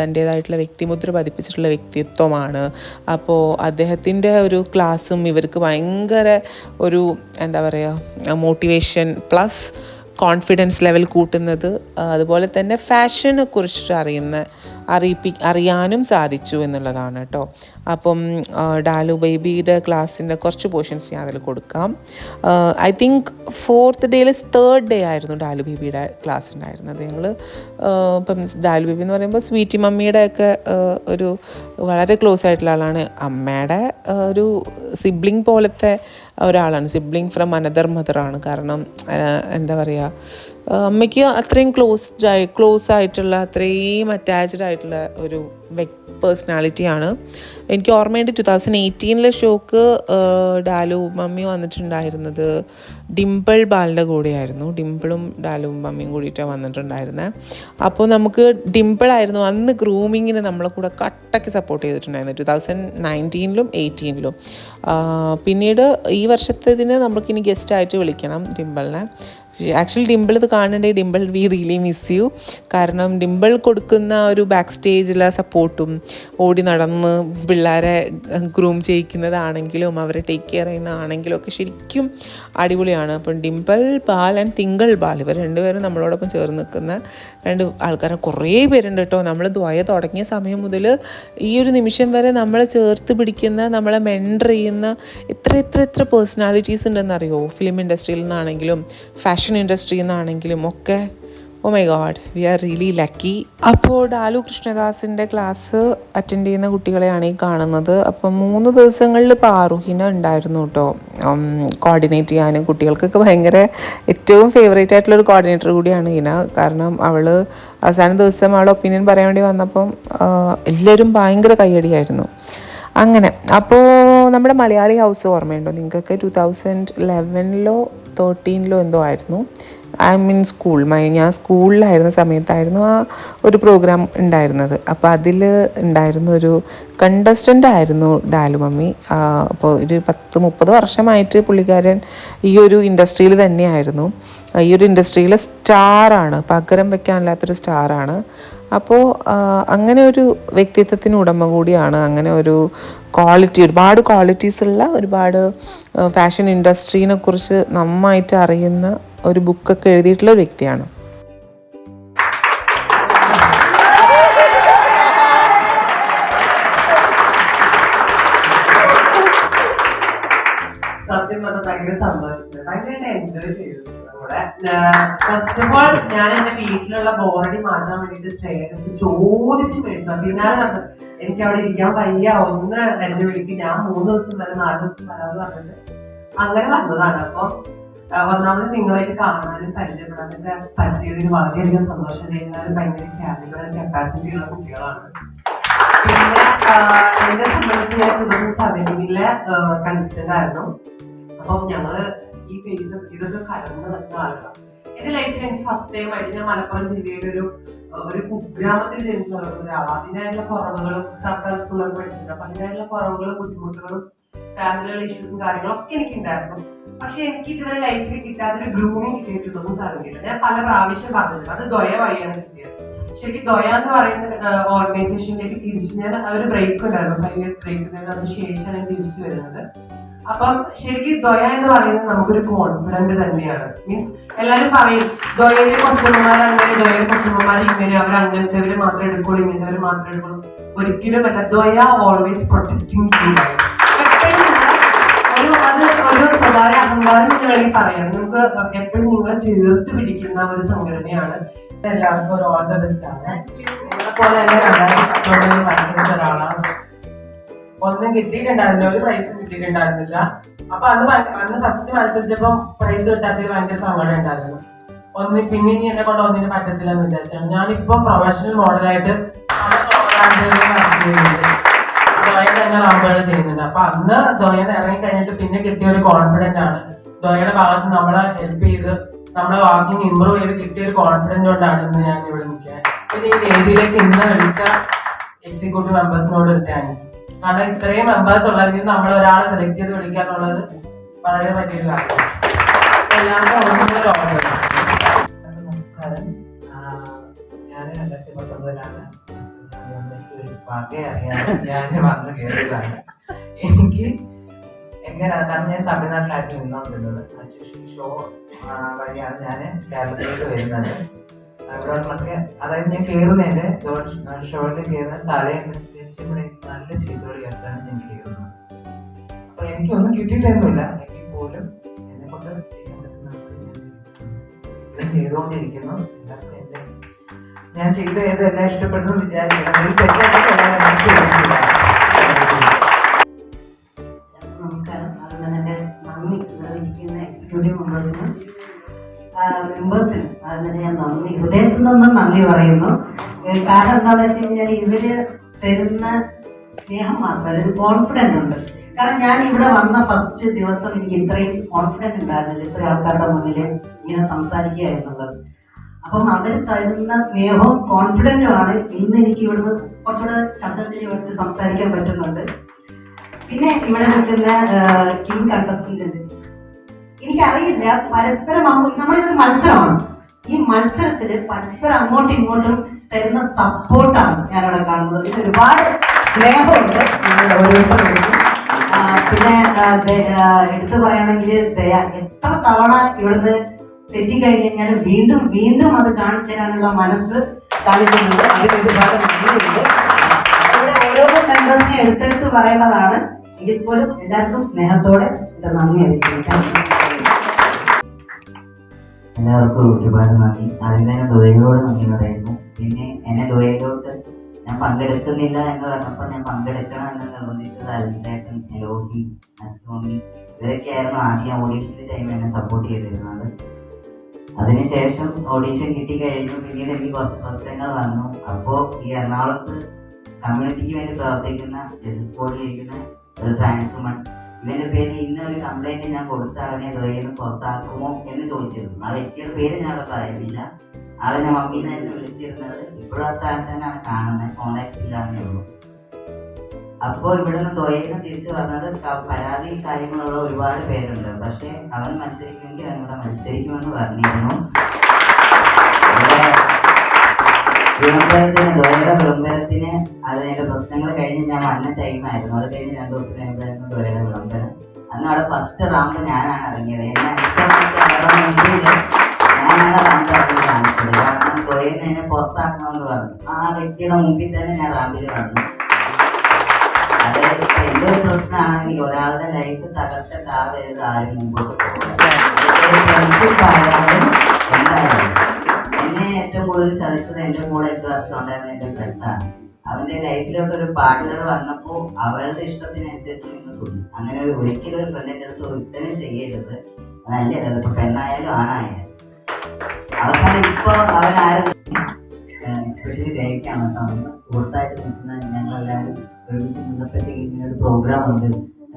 തൻ്റേതായിട്ടുള്ള വ്യക്തിമുദ്ര പതിപ്പിച്ചിട്ടുള്ള വ്യക്തിത്വമാണ്. അപ്പോൾ അദ്ദേഹത്തിൻ്റെ ഒരു ക്ലാസ്സും ഇവർക്ക് ഭയങ്കര ഒരു എന്താ പറയുക മോട്ടിവേഷൻ പ്ലസ് കോൺഫിഡൻസ് ലെവൽ കൂട്ടുന്നത്, അതുപോലെ തന്നെ ഫാഷനെ കുറിച്ചിട്ട് അറിയാനും സാധിച്ചു എന്നുള്ളതാണ് കേട്ടോ. അപ്പം ഡാലു ബേബിയുടെ ക്ലാസ്സിൻ്റെ കുറച്ച് പോർഷൻസ് ഞാൻ അതിൽ കൊടുക്കാം. ഐ തിങ്ക് 4th ഡേയിൽ 3rd ഡേ ആയിരുന്നു ഡാലു ബേബിയുടെ ക്ലാസ് ഉണ്ടായിരുന്നത്. ഞങ്ങൾ ഇപ്പം ഡാലു ബേബി എന്ന് പറയുമ്പോൾ സ്വീറ്റി മമ്മിയുടെ ഒക്കെ ഒരു വളരെ ക്ലോസ് ആയിട്ടുള്ള ആളാണ്. അമ്മയുടെ ഒരു സിബ്ലിംഗ് പോലത്തെ ഒരാളാണ്, സിബ്ലിംഗ് ഫ്രം അനദർ മദറാണ്. കാരണം എന്താ പറയുക, അമ്മയ്ക്ക് അത്രയും ക്ലോസ് ആയിട്ടുള്ള, അത്രയും അറ്റാച്ച്ഡ് ആയിട്ടുള്ള ഒരു പേഴ്സണാലിറ്റിയാണ്. എനിക്ക് ഓർമ്മയുണ്ട് 2018 ഷോക്ക് ഡാലു മമ്മി വന്നിട്ടുണ്ടായിരുന്നത് ഡിംപിൾ ബാലിൻ്റെ കൂടെയായിരുന്നു. ഡിംപിളും ഡാലു മമ്മിയും കൂടിയിട്ടാണ് വന്നിട്ടുണ്ടായിരുന്നത്. അപ്പോൾ നമുക്ക് ഡിംപിളായിരുന്നു അന്ന് ഗ്രൂമിങ്ങിന് നമ്മളെ കൂടെ കട്ടയ്ക്ക് സപ്പോർട്ട് ചെയ്തിട്ടുണ്ടായിരുന്നു 2019-ലും 18-ലും. പിന്നീട് ഈ വർഷത്തേതിന് നമുക്കിനി ഗസ്റ്റായിട്ട് വിളിക്കണം ഡിംപിളിനെ. ആക്ച്വലി ഡിംപിൾ ഇത് കാണണ്ടേ, Dimple V really miss you. കാരണം ഡിംപിൾ കൊടുക്കുന്ന ഒരു ബാക്ക് സ്റ്റേജിലെ സപ്പോർട്ടും, ഓടി നടന്ന് പിള്ളേരെ ഗ്രൂം ചെയ്യിക്കുന്നതാണെങ്കിലും അവരെ ടേക്ക് കെയർ ചെയ്യുന്നതാണെങ്കിലും ഒക്കെ ശരിക്കും അടിപൊളിയാണ്. അപ്പം ഡിംപിൾ ബാൽ ആൻഡ് തിങ്കൾ ബാൽ, ഇവർ 2 പേരും നമ്മളോടൊപ്പം ചേർന്ന് നിൽക്കുന്ന 2 ആൾക്കാരെ കുറേ പേരുണ്ട് കേട്ടോ. നമ്മൾ ദ്വയ തുടങ്ങിയ സമയം മുതൽ ഈ ഒരു നിമിഷം വരെ നമ്മളെ ചേർത്ത് പിടിക്കുന്ന, നമ്മളെ മെൻറ്റർ ചെയ്യുന്ന എത്ര പേഴ്സണാലിറ്റീസ് ഉണ്ടെന്നറിയോ. ഫിലിം ഇൻഡസ്ട്രിയിൽ നിന്നാണെങ്കിലും ഫാഷൻ ഇൻഡസ്ട്രിയിൽ നിന്നാണെങ്കിലും ഒക്കെ. Oh my God, we are really lucky. അപ്പോൾ ഡാലു കൃഷ്ണദാസിൻ്റെ ക്ലാസ് അറ്റൻഡ് ചെയ്യുന്ന കുട്ടികളെയാണ് ഈ കാണുന്നത്. അപ്പം 3 ദിവസങ്ങളിൽ ഇപ്പോൾ ആറുഹിന ഉണ്ടായിരുന്നു കേട്ടോ കോർഡിനേറ്റ് ചെയ്യാനും. കുട്ടികൾക്കൊക്കെ ഭയങ്കര ഏറ്റവും ഫേവറേറ്റ് ആയിട്ടുള്ളൊരു കോർഡിനേറ്റർ കൂടിയാണ് ഹിന. കാരണം അവൾ അവസാന ദിവസം അവളുടെ ഒപ്പീനിയൻ പറയാൻ വേണ്ടി വന്നപ്പം എല്ലാവരും ഭയങ്കര കയ്യടിയായിരുന്നു. അങ്ങനെ അപ്പോൾ നമ്മുടെ മലയാളി ഹൗസ് ഓർമ്മയുണ്ടോ നിങ്ങൾക്കൊക്കെ? 2011-ലോ 13-ലോ എന്തോ ആയിരുന്നു. ഐ മീൻ ഞാൻ സ്കൂളിലായിരുന്ന സമയത്തായിരുന്നു ആ ഒരു പ്രോഗ്രാം ഉണ്ടായിരുന്നത്. അപ്പോൾ അതിൽ ഉണ്ടായിരുന്ന ഒരു കണ്ടസ്റ്റൻ്റ് ആയിരുന്നു ഡാലു മമ്മി. അപ്പോൾ ഒരു 10-30 വർഷമായിട്ട് പുള്ളിക്കാരൻ ഈ ഒരു ഇൻഡസ്ട്രിയിൽ തന്നെയായിരുന്നു. ഈ ഒരു ഇൻഡസ്ട്രിയിലെ സ്റ്റാറാണ്, പകരം വെക്കാനില്ലാത്തൊരു സ്റ്റാറാണ്. അപ്പോൾ അങ്ങനെ ഒരു വ്യക്തിത്വത്തിന് ഉടമ കൂടിയാണ്. അങ്ങനെ ഒരു ഒരുപാട് ക്വാളിറ്റീസുള്ള, ഒരുപാട് ഫാഷൻ ഇൻഡസ്ട്രീനെ കുറിച്ച് നന്നായിട്ട് അറിയുന്ന ഒരു ബുക്കൊക്കെ എഴുതിയിട്ടുള്ള ഒരു വ്യക്തിയാണ്. സത്യം പറഞ്ഞാൽ ഭയങ്കര സന്തോഷിച്ചു, ഭയങ്കരമായിട്ട് എൻജോയ് ചെയ്തു. ഫസ്റ്റ് ഓഫ് ഓൾ ഞാൻ എന്റെ വീട്ടിലുള്ള ബോറടി മാറ്റാൻ വേണ്ടിട്ട് സ്നേഹത്തെ ചോദിച്ച് മേടിച്ചു. പിന്നാലെ നടന്നത് എനിക്ക് അവിടെ ഇരിക്കാൻ വയ്യ, ഒന്ന് എന്നെ വിളിക്കും, ഞാൻ 3 ദിവസം വരെ 4 ദിവസം വരാമെന്ന് പറഞ്ഞിട്ട് അങ്ങനെ വന്നതാണ്. അപ്പം ഒന്നാമത് നിങ്ങളെ കാണാനും പരിചയപ്പെടാനൊക്കെ പറ്റിയതിൽ വളരെയധികം സന്തോഷം. എല്ലാവരും ഭയങ്കര കാലിബർ കപ്പാസിറ്റി ഉള്ള കുട്ടികളാണ്. പിന്നെ എന്നെ സംബന്ധിച്ച് ഞാൻ 2017 കണ്ടസ്റ്റന്റ് ആയിരുന്നു. അപ്പം ഞങ്ങള് ഈ ഫേസ് ഇതൊക്കെ കടന്നു വന്ന ആളുകളാണ്. എന്റെ ലൈഫിൽ എനിക്ക് ഫസ്റ്റ് ടൈം ആയിട്ട് ഞാൻ മലപ്പുറം ജില്ലയിലെ ഒരു കുഗ്രാമത്തിൽ ജനിച്ചു വളർന്ന ഒരാളാണ്. അതിനായിട്ടുള്ള കുറവുകളും സർക്കാർ സ്കൂളിൽ പഠിച്ചിട്ടുണ്ട്. അപ്പൊ അതിനായിട്ടുള്ള കുറവുകളും ബുദ്ധിമുട്ടുകളും ഫാമിലിയുള്ള ഇഷ്യൂസും കാര്യങ്ങളൊക്കെ എനിക്കുണ്ടായിരുന്നു. പക്ഷെ എനിക്ക് ഇതുവരെ ലൈഫിൽ കിട്ടാത്തൊരു ഗ്രൂമിങ് കിട്ടിയ 2017 ഞാൻ പല പ്രാവശ്യം പറഞ്ഞിട്ടുണ്ട്. അത് ദ്വയ വഴിയാണ് കിട്ടിയത്. ശരിക്കും ദ്വയ എന്ന് പറയുന്ന ഓർഗനൈസേഷനിലേക്ക് തിരിച്ച് ഞാൻ ഒരു ബ്രേക്ക് ഉണ്ടായിരുന്നു, 5 years ബ്രേക്ക് ഉണ്ടായിരുന്നു. അതിന് ശേഷമാണ് ഞാൻ തിരിച്ചു വരുന്നത്. അപ്പം ശരിക്കും ദ്വയ എന്ന് പറയുന്നത് നമുക്കൊരു കോൺഫിഡന്റ് തന്നെയാണ്. മീൻസ് എല്ലാവരും പറയും ദ്വയയിലെ കൊച്ചമ്മമാർ അങ്ങനെ, ദ്വയയിലെ കൊച്ചമ്മമാർ ഇങ്ങനെ, അവർ അങ്ങനത്തെവര് മാത്രമേ എടുക്കുള്ളൂ, ഇങ്ങനത്തെവര് മാത്രമേ എടുക്കുള്ളൂ. ഒരിക്കലും അല്ല. ദ്വയ ഓൾവേസ് പ്രൊട്ടക്ടിങ് യു ഗൈസ്. ഒരു സ്വകാര്യ അഹങ്കാരം എന്ന് വേണമെങ്കിൽ പറയാം. നമുക്ക് എപ്പോഴും നിങ്ങളെ ചേർത്ത് പിടിക്കുന്ന ഒരു സംഘടനയാണ്. എല്ലാവർക്കും ഒരു ഓൾ ദ ബെസ്റ്റ് ആണ്. നിങ്ങളെ പോലെ തന്നെ 2019 മത്സരിച്ച ഒരാളാണ്. ഒന്നും കിട്ടിയിട്ടുണ്ടായിരുന്നില്ല, ഒരു പ്രൈസും കിട്ടിയിട്ടുണ്ടായിരുന്നില്ല. അപ്പൊ അന്ന് ഫസ്റ്റ് മത്സരിച്ചപ്പോ പ്രൈസ് കിട്ടാത്തതിൽ ഭയങ്കര സങ്കടം ഉണ്ടായിരുന്നു. പിന്നെ ഇനി എന്നെ കൊണ്ട് ഒന്നിനും പറ്റത്തില്ല എന്ന് വിചാരിച്ചാണ്. ഞാനിപ്പം പ്രൊഫഷണൽ മോഡലായിട്ട് ദ്വയ തന്നെ റാമ്പുകൾ ചെയ്യുന്നുണ്ട്. അപ്പൊ അന്ന് ദ്വയന്ന് ഇറങ്ങി കഴിഞ്ഞിട്ട് പിന്നെ കിട്ടിയ ഒരു കോൺഫിഡന്റ് ആണ്. ദ്വയയുടെ ഭാഗത്ത് നമ്മളെ ഹെൽപ്പ് ചെയ്ത് നമ്മളെ വാക്കിംഗ് ഇമ്പ്രൂവ് ചെയ്ത് കിട്ടിയ ഒരു കോൺഫിഡന്റ് കൊണ്ടാണ് ഇന്ന് ഞാൻ ഇവിടെ നിൽക്കുന്നത്. പിന്നെ ഈ വേദിയിലേക്ക് ഇന്ന് വിളിച്ച എക്സിക്യൂട്ടീവ് മെമ്പേഴ്സിനോട് ഒരു താങ്ക്സ്. കാരണം ഇത്രയും മെമ്പേഴ്സ് ഉള്ളതിൽ നമ്മൾ ഒരാളെ സെലക്ട് ചെയ്ത് വിളിക്കാന്നുള്ളത് വളരെ വലിയൊരു കാര്യമാണ്. എല്ലാവർക്കും നമസ്കാരം. ഞാൻ 2019 ഒരു പാകെ അറിയാതെ ഞാൻ വന്ന് കയറിയതാണ്. എനിക്ക് എങ്ങനെ, കാരണം ഞാൻ തമിഴ്നാട്ടിലായിട്ട് നിന്നുകൊണ്ടിരുന്നത്. ഷോ വഴിയാണ് ഞാൻ കേരളത്തിലേക്ക് വരുന്നത്. ഇവിടെ കുറച്ച്, അതായത് ഞാൻ കയറുന്നതിൻ്റെ ഷോയിൽ കയറുന്ന തലേന്ന് ഇവിടെ നല്ല ചീത്തോട് കേട്ടാണ് ഞാൻ കയറുന്നത്. അപ്പൊ എനിക്കൊന്നും കിട്ടിയിട്ടൊന്നുമില്ല. എങ്കിൽ പോലും എന്നെ കൊണ്ട് ചെയ്യാൻ പറ്റുന്ന ചെയ്തുകൊണ്ടിരിക്കുന്നു. എല്ലാവർക്കും എന്റെ ഞാൻ ചെയ്ത ഏതെല്ലാം ഇഷ്ടപ്പെടുന്നു വിചാരിക്കുന്നു. നമസ്കാരം. അതുകൊണ്ട് തന്നെ എൻ്റെ നന്ദി ഇവിടെ ഇരിക്കുന്ന എക്സിക്യൂട്ടീവ് മെമ്പേഴ്സിനും അതുകൊണ്ട് തന്നെ ഞാൻ നന്ദി, ഹൃദയത്തിൽ നിന്നും നന്ദി പറയുന്നു. കാരണം എന്താണെന്ന് വെച്ച് കഴിഞ്ഞാൽ ഇവര് തരുന്ന സ്നേഹം മാത്രമല്ല, ഒരു കോൺഫിഡൻ്റ് ഉണ്ട്. കാരണം ഞാൻ ഇവിടെ വന്ന ഫസ്റ്റ് ദിവസം എനിക്ക് ഇത്രയും കോൺഫിഡൻറ്റ് ഉണ്ടായിരുന്നില്ല, ഇത്രയും ആൾക്കാരുടെ മുന്നിൽ ഇങ്ങനെ സംസാരിക്കുക എന്നുള്ളത്. അപ്പം അവർ തരുന്ന സ്നേഹവും കോൺഫിഡൻറ്റുമാണ് ഇന്ന് എനിക്ക് ഇവിടുന്ന് കുറച്ചുകൂടെ ശബ്ദത്തിൽ ഇവിടുത്തെ സംസാരിക്കാൻ പറ്റുന്നുണ്ട്. പിന്നെ ഇവിടെ നിൽക്കുന്ന കിങ് കണ്ടസ്റ്റന്റ്, എനിക്കറിയില്ല, പരസ്പരം നമ്മളിതൊരു മത്സരമാണ്. ഈ മത്സരത്തിൽ പരസ്പരം അങ്ങോട്ടും ഇങ്ങോട്ടും തരുന്ന സപ്പോർട്ടാണ് ഞാനിവിടെ കാണുന്നത്. പിന്നെ ഒരുപാട് സ്നേഹമുണ്ട് നിങ്ങളുടെ ഓരോരുത്തർക്കും. പിന്നെ എടുത്തു പറയുകയാണെങ്കിൽ ദയ, എത്ര തവണ ഇവിടുന്ന് തെറ്റിക്കഴിഞ്ഞ് കഴിഞ്ഞാൽ വീണ്ടും വീണ്ടും അത് കാണിച്ചു തരാനുള്ള മനസ്സ് കാണിക്കുന്നുണ്ട്. അതിന് ഒരുപാട് നന്ദിയുണ്ട്. ഇവിടെ ഓരോ മെമ്പേഴ്സിനെ എടുത്തെടുത്ത് പറയേണ്ടതാണ്. എങ്കിൽ പോലും എല്ലാവർക്കും സ്നേഹത്തോടെ ഇത് നന്ദി അറിയിക്കുന്നു. എല്ലാവർക്കും ഒരുപാട് നന്ദി. ആദ്യം തന്നെ ദുബൈയോട് നന്ദി പറയുന്നു. പിന്നെ എന്നെ ദുബൈയിലോട്ട് ഞാൻ പങ്കെടുക്കുന്നില്ല എന്ന് പറഞ്ഞപ്പോൾ ഞാൻ പങ്കെടുക്കണം എന്ന് നിർബന്ധിച്ചത് അൽചേട്ടൻ, എലോഹി, നസ്മി, ഇവരൊക്കെയായിരുന്നു ആദ്യം ഓഡീഷൻ്റെ ടൈം എന്നെ സപ്പോർട്ട് ചെയ്തിരുന്നത്. അതിനുശേഷം ഓഡീഷൻ കിട്ടിക്കഴിഞ്ഞു. പിന്നീട് എനിക്ക് കുറച്ച് പ്രശ്നങ്ങൾ വന്നു. അപ്പോൾ ഈ എറണാകുളത്ത് കമ്മ്യൂണിറ്റിക്ക് വേണ്ടി പ്രവർത്തിക്കുന്ന ജസ്റ്റിസ് ബോർഡിൽ ഇരിക്കുന്ന ഒരു ട്രാൻസ്വുമൺ, ഇവന്റെ പേരിൽ ഇന്നൊരു കംപ്ലൈന്റ് ഞാൻ കൊടുത്ത് അവനെ ദുബൈയിൽ നിന്ന് പുറത്താക്കുമോ എന്ന് ചോദിച്ചിരുന്നു. ആ വ്യക്തിയുടെ പേര് ഞാൻ അവിടെ പറയുന്നില്ല. ആളെ ഞാൻ മമ്മീന്നായിരുന്നു വിളിച്ചിരുന്നത്. ഇപ്പോഴും ആ സ്ഥാനത്ത് തന്നെയാണ് കാണുന്നത്, കോണ്ടാക്ട് ഇല്ലാന്നേ ഉള്ളൂ. അപ്പോൾ ഇവിടുന്ന് ദുബൈന്ന് തിരിച്ചു പറഞ്ഞത് പരാതി കാര്യങ്ങളുള്ള ഒരുപാട് പേരുണ്ട്, പക്ഷെ അവൻ മത്സരിക്കുമെങ്കിൽ അവൻ ഇവിടെ മത്സരിക്കുമെന്ന് പറഞ്ഞിരുന്നു. വിളംബരത്തിന്, ദ്വയയുടെ വിളംബരത്തിന് അതിന്റെ പ്രശ്നങ്ങൾ കഴിഞ്ഞ് ഞാൻ വന്ന ടൈമായിരുന്നു. അത് കഴിഞ്ഞ് 2 ദിവസം കഴിയുമ്പോഴായിരുന്നു ദ്വയയുടെ വിളംബരം. അന്ന് അവിടെ ഫസ്റ്റ് റാമ്പ് ഞാനാണ് ഇറങ്ങിയത്. എന്നെ ഞാനാണ് റാമ്പ് ഇറങ്ങി കാണിച്ചത്. കാരണം ദ്വയെന്ന് എന്നെ പുറത്താക്കണമെന്ന് പറഞ്ഞു. ആ വ്യക്തിയുടെ മുമ്പിൽ തന്നെ ഞാൻ റാമ്പിൽ വന്നു. അത് ഇപ്പൊ എന്തൊരു പ്രശ്നമാണെങ്കിൽ ഒരാളുടെ ലൈഫ് തകർത്തിട്ടാവരുത് ആരും മുമ്പോട്ട് പോകുന്നത്. എന്തായാലും എന്നെ ഏറ്റവും കൂടുതൽ ചതിച്ചത് എൻ്റെ കൂടെ 8 വർഷം ഉണ്ടായിരുന്ന എൻ്റെ ഫ്രണ്ടാണ്. അവൻ്റെ ലൈഫിലോട്ട് ഒരു പാർട്ട്ണർ വന്നപ്പോൾ അവളുടെ ഇഷ്ടത്തിനനുസരിച്ച് നിന്ന് തോന്നി. അങ്ങനെ ഒരിക്കലും ഒരു ഫ്രണ്ടിൻ്റെ അടുത്ത് ഒരുത്തനും ചെയ്യരുത്. അതല്ലേ അതിപ്പോൾ പെണ്ണായാലും ആണായാലും അവസാനം ഇപ്പോൾ അവനാരും എസ്പെഷ്യലി ഡേക്കാണ് കേട്ടോ സുഹൃത്തായിട്ട് നിൽക്കുന്ന ഞങ്ങളെല്ലാവരും ഒരുമിച്ച് നിന്നപ്പോഴത്തേക്ക് ഇങ്ങനെ ഒരു പ്രോഗ്രാം ഉണ്ട്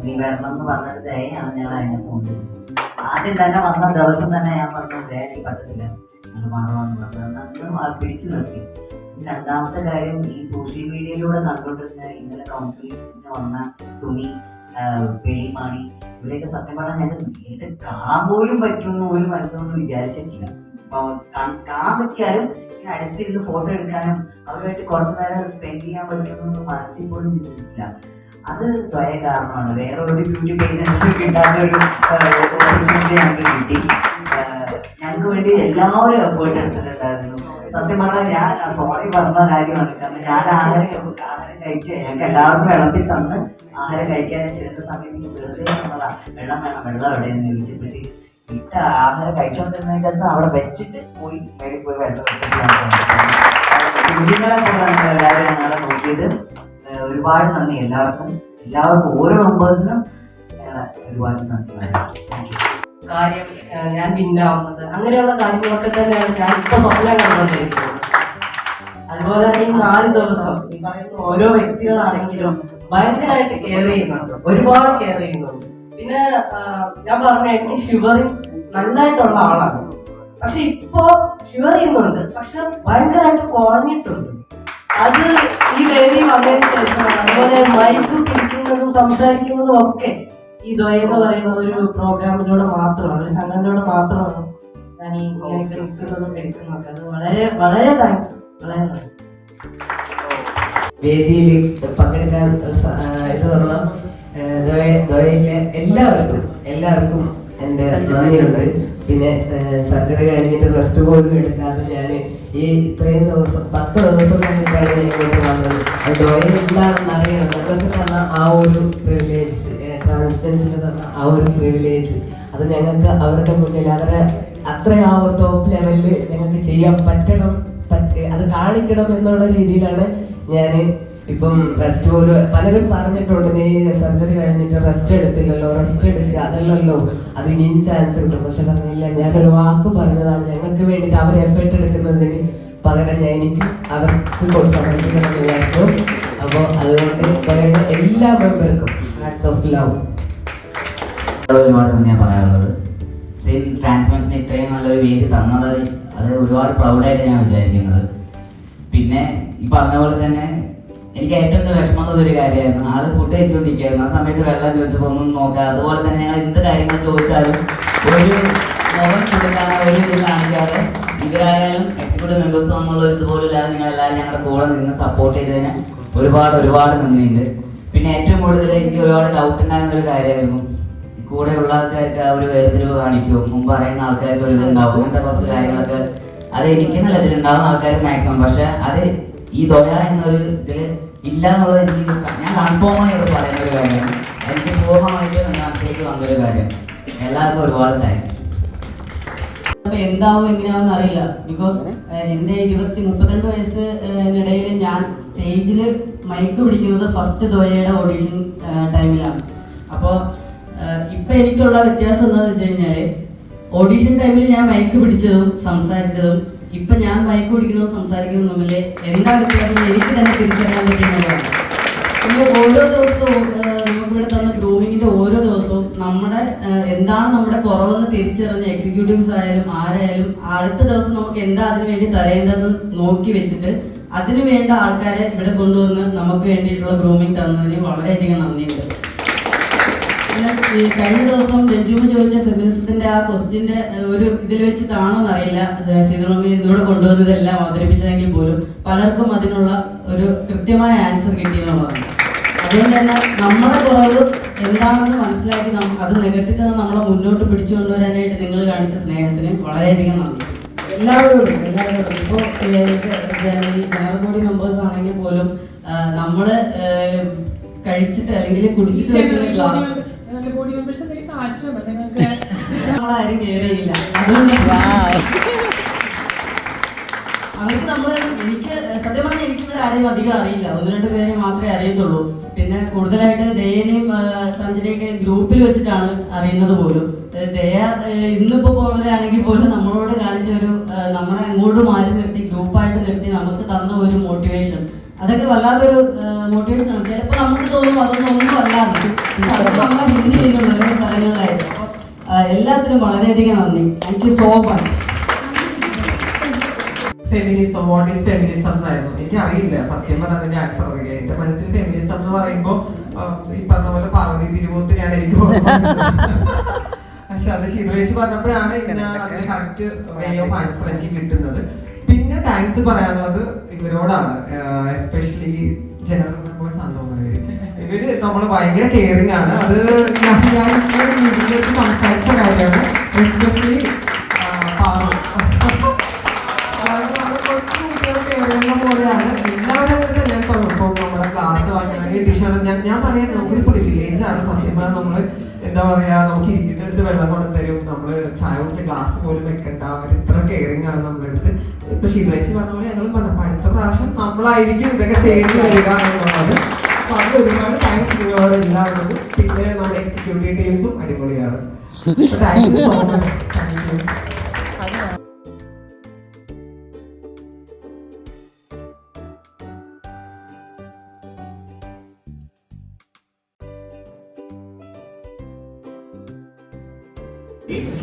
നീ വരണം എന്ന് പറഞ്ഞിട്ട് ദയാണ് ഞങ്ങൾ അതിനകത്ത് കൊണ്ടുവരുന്നത്. ആദ്യം തന്നെ വന്ന ദിവസം തന്നെ ഞാൻ പറഞ്ഞു ദയ എനിക്ക് പറ്റത്തില്ല ഞങ്ങൾ മാറണമെന്ന് പറഞ്ഞു അന്ന് പിടിച്ചു നിർത്തി. രണ്ടാമത്തെ കാര്യം ഈ സോഷ്യൽ മീഡിയയിലൂടെ കണ്ടുകൊണ്ടിരുന്ന ഇന്നലെ കൗൺസിലിങ്ങിന് വന്ന സുനി പെളിമാണി ഇവരെയൊക്കെ സത്യം പറഞ്ഞാൽ ഞങ്ങൾക്ക് നേരിട്ട് കാണാൻ പോലും പറ്റുമെന്ന് പോലും മനസ്സുകൊണ്ട് വിചാരിച്ചിട്ടില്ല. കാണാൻ പറ്റിയാലും ഇങ്ങനെ അടുത്തിരുന്ന് ഫോട്ടോ എടുക്കാനും അവരുമായിട്ട് കുറച്ച് നേരം സ്പെൻഡ് ചെയ്യാൻ പറ്റുമെന്ന് മനസ്സിൽ പോലും ചിന്തിച്ചിട്ടില്ല. അത് ദ്വയ കാരണമാണ്. വേറെ ഒരു ബ്യൂട്ടി പേജ് കിട്ടാത്ത ഒരു ഓപ്പർച്യൂണിറ്റി ഞങ്ങൾക്ക് കിട്ടി. ഞങ്ങൾക്ക് വേണ്ടി എല്ലാവരും എഫേർട്ട് എടുത്തിട്ടുണ്ടായിരുന്നു. സത്യം പറഞ്ഞാൽ ഞാൻ സോറി പറഞ്ഞ കാര്യമാണ്. കാരണം ഞാൻ ആഹാരം കഴിച്ച് ഞങ്ങൾക്ക് എല്ലാവർക്കും വിളമ്പി തന്ന് ആഹാരം കഴിക്കാനായിട്ട് ഇരുന്ന സമയത്ത് വെറുതെ നമ്മളാ വെള്ളം വേണം വെള്ളം എവിടെയെന്ന് ചോദിച്ചപ്പോഴത്തേക്ക് ഇട്ട ആഹാരം കഴിച്ചുകൊണ്ടിരുന്നതിനകത്ത് അവിടെ വെച്ചിട്ട് പോയി മേടിൽ പോയി വെള്ളം വെച്ചിട്ട് കുഞ്ഞുങ്ങളെ പോലെ നമ്മളെല്ലാവരും ഞങ്ങളെ നോക്കിയത്. ഒരുപാട് നന്ദി എല്ലാവർക്കും ഓരോ മെമ്പേഴ്സിനും ഒരുപാട് നന്ദി. കാര്യം ഞാൻ വിന്നാവുന്നത് അങ്ങനെയുള്ള കാര്യങ്ങളൊക്കെ തന്നെയാണ് ഞാൻ ഇപ്പൊ സ്വപ്നം കണ്ടുകൊണ്ടിരിക്കുന്നത്. അതുപോലെ തന്നെ ഈ 4 ദിവസം ഈ പറയുന്ന ഓരോ വ്യക്തികളാണെങ്കിലും ഭയങ്കരമായിട്ട് കെയർ ചെയ്യുന്നുണ്ട്, ഒരുപാട് കെയർ ചെയ്യുന്നുണ്ട്. പിന്നെ ഞാൻ പറഞ്ഞ എനിക്ക് ഷിവറിങ് നന്നായിട്ടുള്ള ആളാണ്. പക്ഷെ ഇപ്പോ ഷിവർ ചെയ്യുന്നുണ്ട്, പക്ഷെ ഭയങ്കരമായിട്ട് കുറഞ്ഞിട്ടുണ്ട്. അത് ഈ വേദി വന്നതിന് ശേഷമാണ്. അതുപോലെ മൈക്ക് പിടിക്കുന്നതും സംസാരിക്കുന്നതും ഒക്കെ ഈ ദ്വയ എന്ന് പറയുന്ന ഒരു പ്രോഗ്രാമിലൂടെ മാത്രമാണ്, ഒരു സംഘടനയോട് മാത്രമാണ് ഞാൻ ഈ ഇങ്ങനെയൊക്കെ നിൽക്കുന്നതും എടുക്കുന്നതൊക്കെ. അത് വളരെ വളരെ താങ്ക്സ്, വളരെ നന്ദി. വേദിയിൽ പങ്കെടുക്കാൻ ഇത് പറഞ്ഞ ദ്വയയിലെ എല്ലാവർക്കും എൻ്റെ നന്ദിയുണ്ട്. പിന്നെ സർജറി കഴിഞ്ഞിട്ട് റെസ്റ്റ് പോലും എടുക്കാതെ ഞാൻ ഈ ഇത്രയും ദിവസം 10 ദിവസം കഴിഞ്ഞിട്ടാണ് ഞാൻ ഇങ്ങോട്ട് വന്നത്. ദ്വയ എന്താണെന്ന് അറിയണം. ഞങ്ങൾക്ക് തന്ന ആ ഒരു പ്രിവിലേജ്, ട്രാൻസ്പെറൻസിന് തന്ന ആ ഒരു പ്രിവിലേജ്, അത് ഞങ്ങൾക്ക് അവരുടെ മുന്നിൽ അവരെ അത്രയും ആ ഒരു ടോപ്പ് ലെവലിൽ ഞങ്ങൾക്ക് ചെയ്യാൻ പറ്റണം, അത് കാണിക്കണം എന്നുള്ള രീതിയിലാണ് ഞാൻ ഇപ്പം റെസ്റ്റ് പോലും. പലരും പറഞ്ഞിട്ടുണ്ട് നീ സർജറി കഴിഞ്ഞിട്ട് റെസ്റ്റ് എടുത്തില്ലല്ലോ, റെസ്റ്റ് എടുക്കുക അതല്ലല്ലോ അത് ഇനിയും ചാൻസ് കിട്ടും. പക്ഷെ പറഞ്ഞില്ല, ഞാനൊരു വാക്ക് പറഞ്ഞതാണ്. ഞങ്ങൾക്ക് വേണ്ടിയിട്ട് അവർ എഫേർട്ട് എടുക്കുന്നതിന് പകരം ഞാൻ എനിക്ക് അവർക്ക് സമർപ്പിക്കണം വിചാരിച്ചു. അപ്പോൾ അതുകൊണ്ട് എല്ലാ മെമ്പർക്കും ഹാറ്റ്സ് ഓഫ് ലവ്. ഒരുപാട് തന്നെയാണ് പറയാനുള്ളത്. സെയിം ട്രാൻസ്മെൻസിന് ഇത്രയും നല്ലൊരു വേദി തന്നത് അത് ഒരുപാട് പ്രൗഡായിട്ട് ഞാൻ വിചാരിക്കുന്നത്. പിന്നെ ഈ പറഞ്ഞ പോലെ തന്നെ എനിക്ക് ഏറ്റവും വിഷമം തോന്നിയൊരു കാര്യമായിരുന്നു. ആള് ഫുഡ് കഴിച്ചുകൊണ്ടിരിക്കുകയായിരുന്നു. ആ സമയത്ത് വെള്ളം ചോദിച്ചപ്പോൾ ഒന്നും നോക്കാം. അതുപോലെ തന്നെ ഞങ്ങൾ എന്ത് കാര്യങ്ങൾ ചോദിച്ചാലും ഒരു മുഖം കൊടുക്കാതെ ഒരു ഇത് കാണിക്കാതെ ഇവരായാലും എക്സിക്യൂട്ടീവ് മെമ്പേഴ്സ് എന്നുള്ള ഇതുപോലും ഇല്ലാതെ നിങ്ങളെല്ലാവരും ഞങ്ങളുടെ കൂടെ നിന്ന് സപ്പോർട്ട് ചെയ്തതിന് ഒരുപാട് നന്ദിയുണ്ട്. പിന്നെ ഏറ്റവും കൂടുതൽ എനിക്ക് ഒരുപാട് ഡൗട്ട് ഉണ്ടായിരുന്ന ഒരു കാര്യമായിരുന്നു, കൂടെയുള്ള ആൾക്കാർക്ക് ആ ഒരു വേർതിരിവ് കാണിക്കുമോ, മുമ്പ് അറിയുന്ന ആൾക്കാർക്ക് ഒരു ഇതുണ്ടാവും, അങ്ങനത്തെ കുറച്ച് കാര്യങ്ങളൊക്കെ അത് എനിക്ക് നല്ല ഇതിലുണ്ടാവുന്ന ആൾക്കാർ മാക്സിമം. പക്ഷെ അത് ഈ ദ്വയ എന്നൊരു ഇതിൽ ഇല്ല എന്നുള്ളത് എനിക്ക് ഞാൻ കൺഫേമായി പറയുന്ന ഒരു കാര്യമാണ്. എനിക്ക് പൂർണ്ണമായിട്ട് എൻ്റെ മനസ്സിലേക്ക് വന്നൊരു കാര്യം. എല്ലാവർക്കും ഒരുപാട് താങ്ക്സ്. എന്താവും എങ്ങനെയാണെന്ന് അറിയില്ല. ബിക്കോസ് എൻ്റെ 32 വയസ്സിനിടയിൽ ഞാൻ സ്റ്റേജിൽ മൈക്ക് പിടിക്കുന്നത് ഫസ്റ്റ് ദ്വയയുടെ ഓഡീഷൻ ടൈമിലാണ്. അപ്പോൾ ഇപ്പം എനിക്കുള്ള വ്യത്യാസം എന്താണെന്ന് വെച്ച് കഴിഞ്ഞാൽ ഓഡീഷൻ ടൈമിൽ ഞാൻ മൈക്ക് പിടിച്ചതും സംസാരിച്ചതും ഇപ്പം ഞാൻ മൈക്ക് പിടിക്കുന്നതും സംസാരിക്കുന്നതും തമ്മിൽ എന്താ വ്യത്യാസം എനിക്ക് തന്നെ തിരിച്ചറിയാൻ പറ്റുന്നതാണ്. പിന്നെ ഓരോ ദിവസവും നമുക്കിവിടെ തന്ന ഗ്രൂമിങ്ങിൻ്റെ ഓരോ ദിവസവും നമ്മുടെ എന്താണ് നമ്മുടെ കുറവെന്ന് തിരിച്ചറിഞ്ഞ് എക്സിക്യൂട്ടീവ്സ് ആയാലും ആരായാലും അടുത്ത ദിവസം നമുക്ക് എന്താ അതിനു വേണ്ടി തരേണ്ടതെന്ന് നോക്കി വെച്ചിട്ട് അതിനു വേണ്ട ആൾക്കാരെ ഇവിടെ കൊണ്ടുവന്ന് നമുക്ക് വേണ്ടിയിട്ടുള്ള ഗ്രൂമിങ് തന്നതിന് വളരെയധികം നന്ദിയുണ്ട്. പിന്നെ കഴിഞ്ഞ ദിവസം രഞ്ജുമ ചോദിച്ച ഫെമിനിസത്തിന്റെ ആ ക്വസ്റ്റ്യന്റെ ഒരു ഇതിൽ വെച്ചിട്ടാണോ എന്നറിയില്ല ശ്രീധർമ്മി ഇതോടെ കൊണ്ടുവന്നതെല്ലാം അവതരിപ്പിച്ചതെങ്കിൽ പോലും പലർക്കും അതിനുള്ള ഒരു കൃത്യമായ ആൻസർ കിട്ടിയെന്നുള്ളതാണ്. അതുകൊണ്ട് തന്നെ നമ്മുടെ കുറവ് എന്താണെന്ന് മനസ്സിലാക്കി അത് നികത്തി തന്നെ നമ്മളെ മുന്നോട്ട് പിടിച്ചുകൊണ്ടുവരാനായിട്ട് നിങ്ങൾ കാണിച്ച സ്നേഹത്തിന് വളരെയധികം നന്ദി. എല്ലാവരോടും ഇപ്പോൾ ഈ ജനറൽ ബോഡി മെമ്പേഴ്സ് ആണെങ്കിൽ പോലും നമ്മൾ കഴിച്ചിട്ട് അല്ലെങ്കിൽ കുടിച്ചിട്ട് വെക്കുന്ന ഗ്ലാസ് നമ്മളാരും കെയർ ചെയ്യില്ല. അതുകൊണ്ട് അവർക്ക് എനിക്ക് സത്യം പറഞ്ഞാൽ എനിക്കിവിടെ ആരെയും അധികം അറിയില്ല, 1-2 പേരെ മാത്രമേ അറിയത്തുള്ളൂ. പിന്നെ കൂടുതലായിട്ട് ദയനെയും സഞ്ജനയൊക്കെ ഗ്രൂപ്പിൽ വെച്ചിട്ടാണ് അറിയുന്നത് പോലും. ഇന്നിപ്പോൾ പോലെയാണെങ്കിൽ പോലും നമ്മളോട് കാണിച്ച ഒരു നമ്മളെ അങ്ങോട്ട് മാറി നിർത്തി ഗ്രൂപ്പായിട്ട് നിർത്തി നമുക്ക് തന്ന ഒരു മോട്ടിവേഷൻ, അതൊക്കെ വല്ലാത്തൊരു മോട്ടിവേഷനാണ്. ചിലപ്പോൾ നമുക്ക് തോന്നും അതൊന്നും ഒന്നും അല്ലാതെ, അത് നമ്മളെ ഹിന്ദി ചെയ്യുന്നുണ്ട് ഓരോ സ്ഥലങ്ങളിലായിട്ട്. എല്ലാത്തിനും വളരെയധികം നന്ദി. Thank you so much. Feminism, what is feminism എന്നായിരുന്നു. എനിക്കറിയില്ല സത്യം പറഞ്ഞാൽ അതിന്റെ ആൻസർ അറിയില്ല. എന്റെ മനസ്സിൽ ഫെമിനിസം എന്ന് പറയുമ്പോൾ ഈ പറഞ്ഞ പോലെ പാർവതി തിരുവോത്തിനെയാണ് എനിക്ക് പക്ഷെ അത് ശീതളേച്ചി പറഞ്ഞപ്പോഴാണ് ഇന്ന് അതിന്റെ കറക്റ്റ് വേ ഓഫ് ആൻസർ എനിക്ക് കിട്ടുന്നത്. പിന്നെ താങ്ക്സ് പറയാനുള്ളത് ഇവരോടാണ്, എസ്പെഷ്യലി ജനറൽ മെമ്പേഴ്സ് ആണെന്ന് തോന്നുന്നത്. ഇവര് നമ്മൾ ഭയങ്കര കെയറിങ് ആണ്. അത് ഞാൻ സംസാരിച്ച കാര്യമാണ്. എസ്പെഷ്യലി പോലെയാണ് എല്ലാവരും തന്നെ. ഇപ്പം നമ്മളെ ക്ലാസ് വാങ്ങണമെങ്കിൽ ടീഷർട്ട് ഞാൻ പറയുന്നത് നമുക്കൊരു പ്രിവിലേജ് ആണ് സത്യം പറഞ്ഞാൽ. നമ്മള് എന്താ പറയാ, നമുക്ക് ഇരിക്കുന്നിടത്ത് വെള്ളം കൊണ്ട് തരും, നമ്മള് ചായ കുടിച്ച ഗ്ലാസ് പോലും വെക്കണ്ട, അവർ ഇത്ര കെയറിങ് ആണ് നമ്മളെടുത്ത്. ഇപ്പൊ ശീതളേച്ചി പറഞ്ഞ പോലെ ഞങ്ങളും പറഞ്ഞപ്പോ അടുത്ത പ്രാവശ്യം നമ്മളായിരിക്കും ഇതൊക്കെ ചെയ്യേണ്ടി വരിക എന്നുള്ളത്. അപ്പൊ അത് ഒരുപാട് താങ്ക്സ് നിങ്ങളോട് എല്ലാവരും. പിന്നെ നമ്മുടെ എക്സിക്യൂട്ടീവ് ടീംസും അടിപൊളിയാണ്. Thank you so much. Thank you.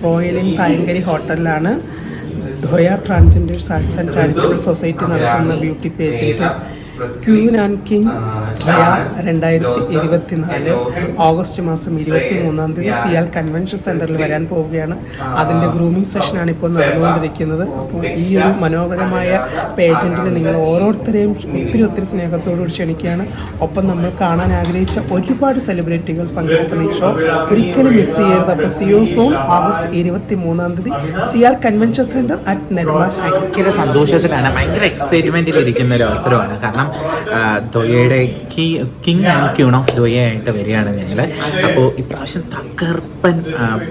Royal inn Thayankari ഹോട്ടലിലാണ് Dhwaya transgenders arts and charitable society നടത്തുന്ന beauty pageant queen and king Dhwaya 2024 August മാസം 23-ാം തീയതി സിയാൽ കൺവെൻഷൻ സെൻറ്ററിൽ വരാൻ പോവുകയാണ്. അതിൻ്റെ ഗ്രൂമിംഗ് സെഷനാണ് ഇപ്പോൾ നടന്നുകൊണ്ടിരിക്കുന്നത്. അപ്പോൾ ഈ ഒരു മനോഹരമായ പേജൻറ്റിൽ നിങ്ങൾ ഓരോരുത്തരെയും ഒത്തിരി സ്നേഹത്തോടുകൂടി ക്ഷണിക്കുകയാണ്. ഒപ്പം നമ്മൾ കാണാൻ ആഗ്രഹിച്ച ഒരുപാട് സെലിബ്രിറ്റികൾ പങ്കെടുക്കുന്ന ഈ ഷോ ഒരിക്കലും മിസ് ചെയ്യരുത്. അപ്പോൾ സിയോ സോൺ ഓഗസ്റ്റ് 23-ാം തീയതി CIAL convention centre at Nedumbassery. ഭയങ്കര സന്തോഷത്തിലാണ്, ഭയങ്കര എക്സൈറ്റ്മെന്റിൽ ഇരിക്കുന്ന ഒരു അവസരമാണ്. കാരണം ധോയയുടെ കിങ് ആൻഡ് ക്യൂൺ ഓഫ് ധോയ ആയിട്ട് വരികയാണ് ഞങ്ങൾ. അപ്പോൾ ഇപ്രാവശ്യം തകർപ്പൻ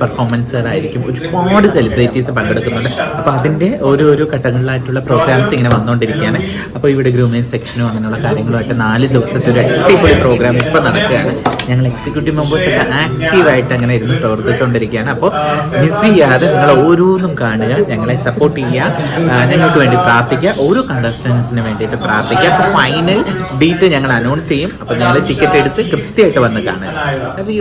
പെർഫോമൻസുകളായിരിക്കും. ഒരുപാട് സെലിബ്രിറ്റീസ് പങ്കെടുക്കുന്നുണ്ട്. അപ്പോൾ അതിൻ്റെ ഓരോരോ ഘട്ടങ്ങളിലായിട്ടുള്ള പ്രോഗ്രാംസ് ഇങ്ങനെ വന്നുകൊണ്ടിരിക്കുകയാണ്. അപ്പോൾ ഇവിടെ ഗ്രൂമിംഗ് സെക്ഷനും അങ്ങനെയുള്ള കാര്യങ്ങളുമായിട്ട് 4 ദിവസത്തെ ഒരു അടിപൊളി പ്രോഗ്രാം ഇപ്പോൾ നടക്കുകയാണ്. ഞങ്ങൾ എക്സിക്യൂട്ടീവ് മെമ്പേഴ്സൊക്കെ ആക്റ്റീവായിട്ട് അങ്ങനെ ഇരുന്ന് പ്രവർത്തിച്ചുകൊണ്ടിരിക്കുകയാണ്. അപ്പോൾ മിസ് ചെയ്യാതെ നിങ്ങൾ ഓരോന്നും കാണുക, ഞങ്ങളെ സപ്പോർട്ട് ചെയ്യുക, ഞങ്ങൾക്ക് വേണ്ടി പ്രാർത്ഥിക്കുക, ഓരോ കണ്ടസ്റ്റൻസിന് വേണ്ടിയിട്ട് പ്രാർത്ഥിക്കുക. അപ്പോൾ ഫൈനൽ ഡേറ്റ് ഞങ്ങൾ അനൗൺസ് ചെയ്യും. അപ്പോൾ ഞങ്ങൾ ടിക്കറ്റ് എടുത്ത് കൃത്യമായിട്ട് വന്ന് കാണുക. അപ്പോൾ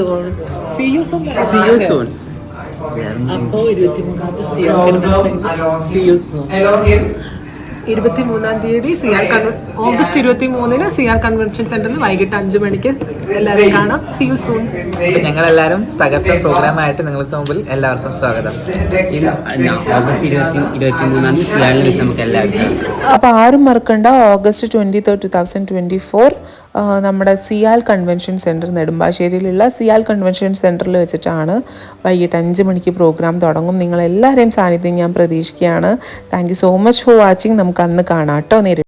23-ാം തീയതി ഓഗസ്റ്റ് 23-ന് സിയാൽ കൺവെൻഷൻ സെന്ററിൽ വൈകിട്ട് 5 മണിക്ക് എല്ലാവരും കാണാം. See you soon. ഞങ്ങളെല്ലാവരും തകർത്ത പ്രോഗ്രാമായിട്ട് നിങ്ങൾക്ക് മുമ്പിൽ എല്ലാവർക്കും സ്വാഗതം. ഓഗസ്റ്റ് 23-ാം തീയതി സിയാലിൽ നമുക്ക് എല്ലാവർക്കും. അപ്പോൾ ആരും മറക്കണ്ട, ഓഗസ്റ്റ് 23, 2024 നമ്മുടെ സിയാൽ കൺവെൻഷൻ സെൻറ്റർ നെടുമ്പാശ്ശേരിയിലുള്ള സിയാൽ കൺവെൻഷൻ സെൻറ്ററിൽ വെച്ചിട്ടാണ് വൈകിട്ട് 5 മണിക്ക് പ്രോഗ്രാം തുടങ്ങും. നിങ്ങളെല്ലാവരെയും സാന്നിധ്യം ഞാൻ പ്രതീക്ഷിക്കുകയാണ്. Thank you so much for watching. നമുക്ക് അന്ന് കാണാം കേട്ടോ നേരിട്ട്.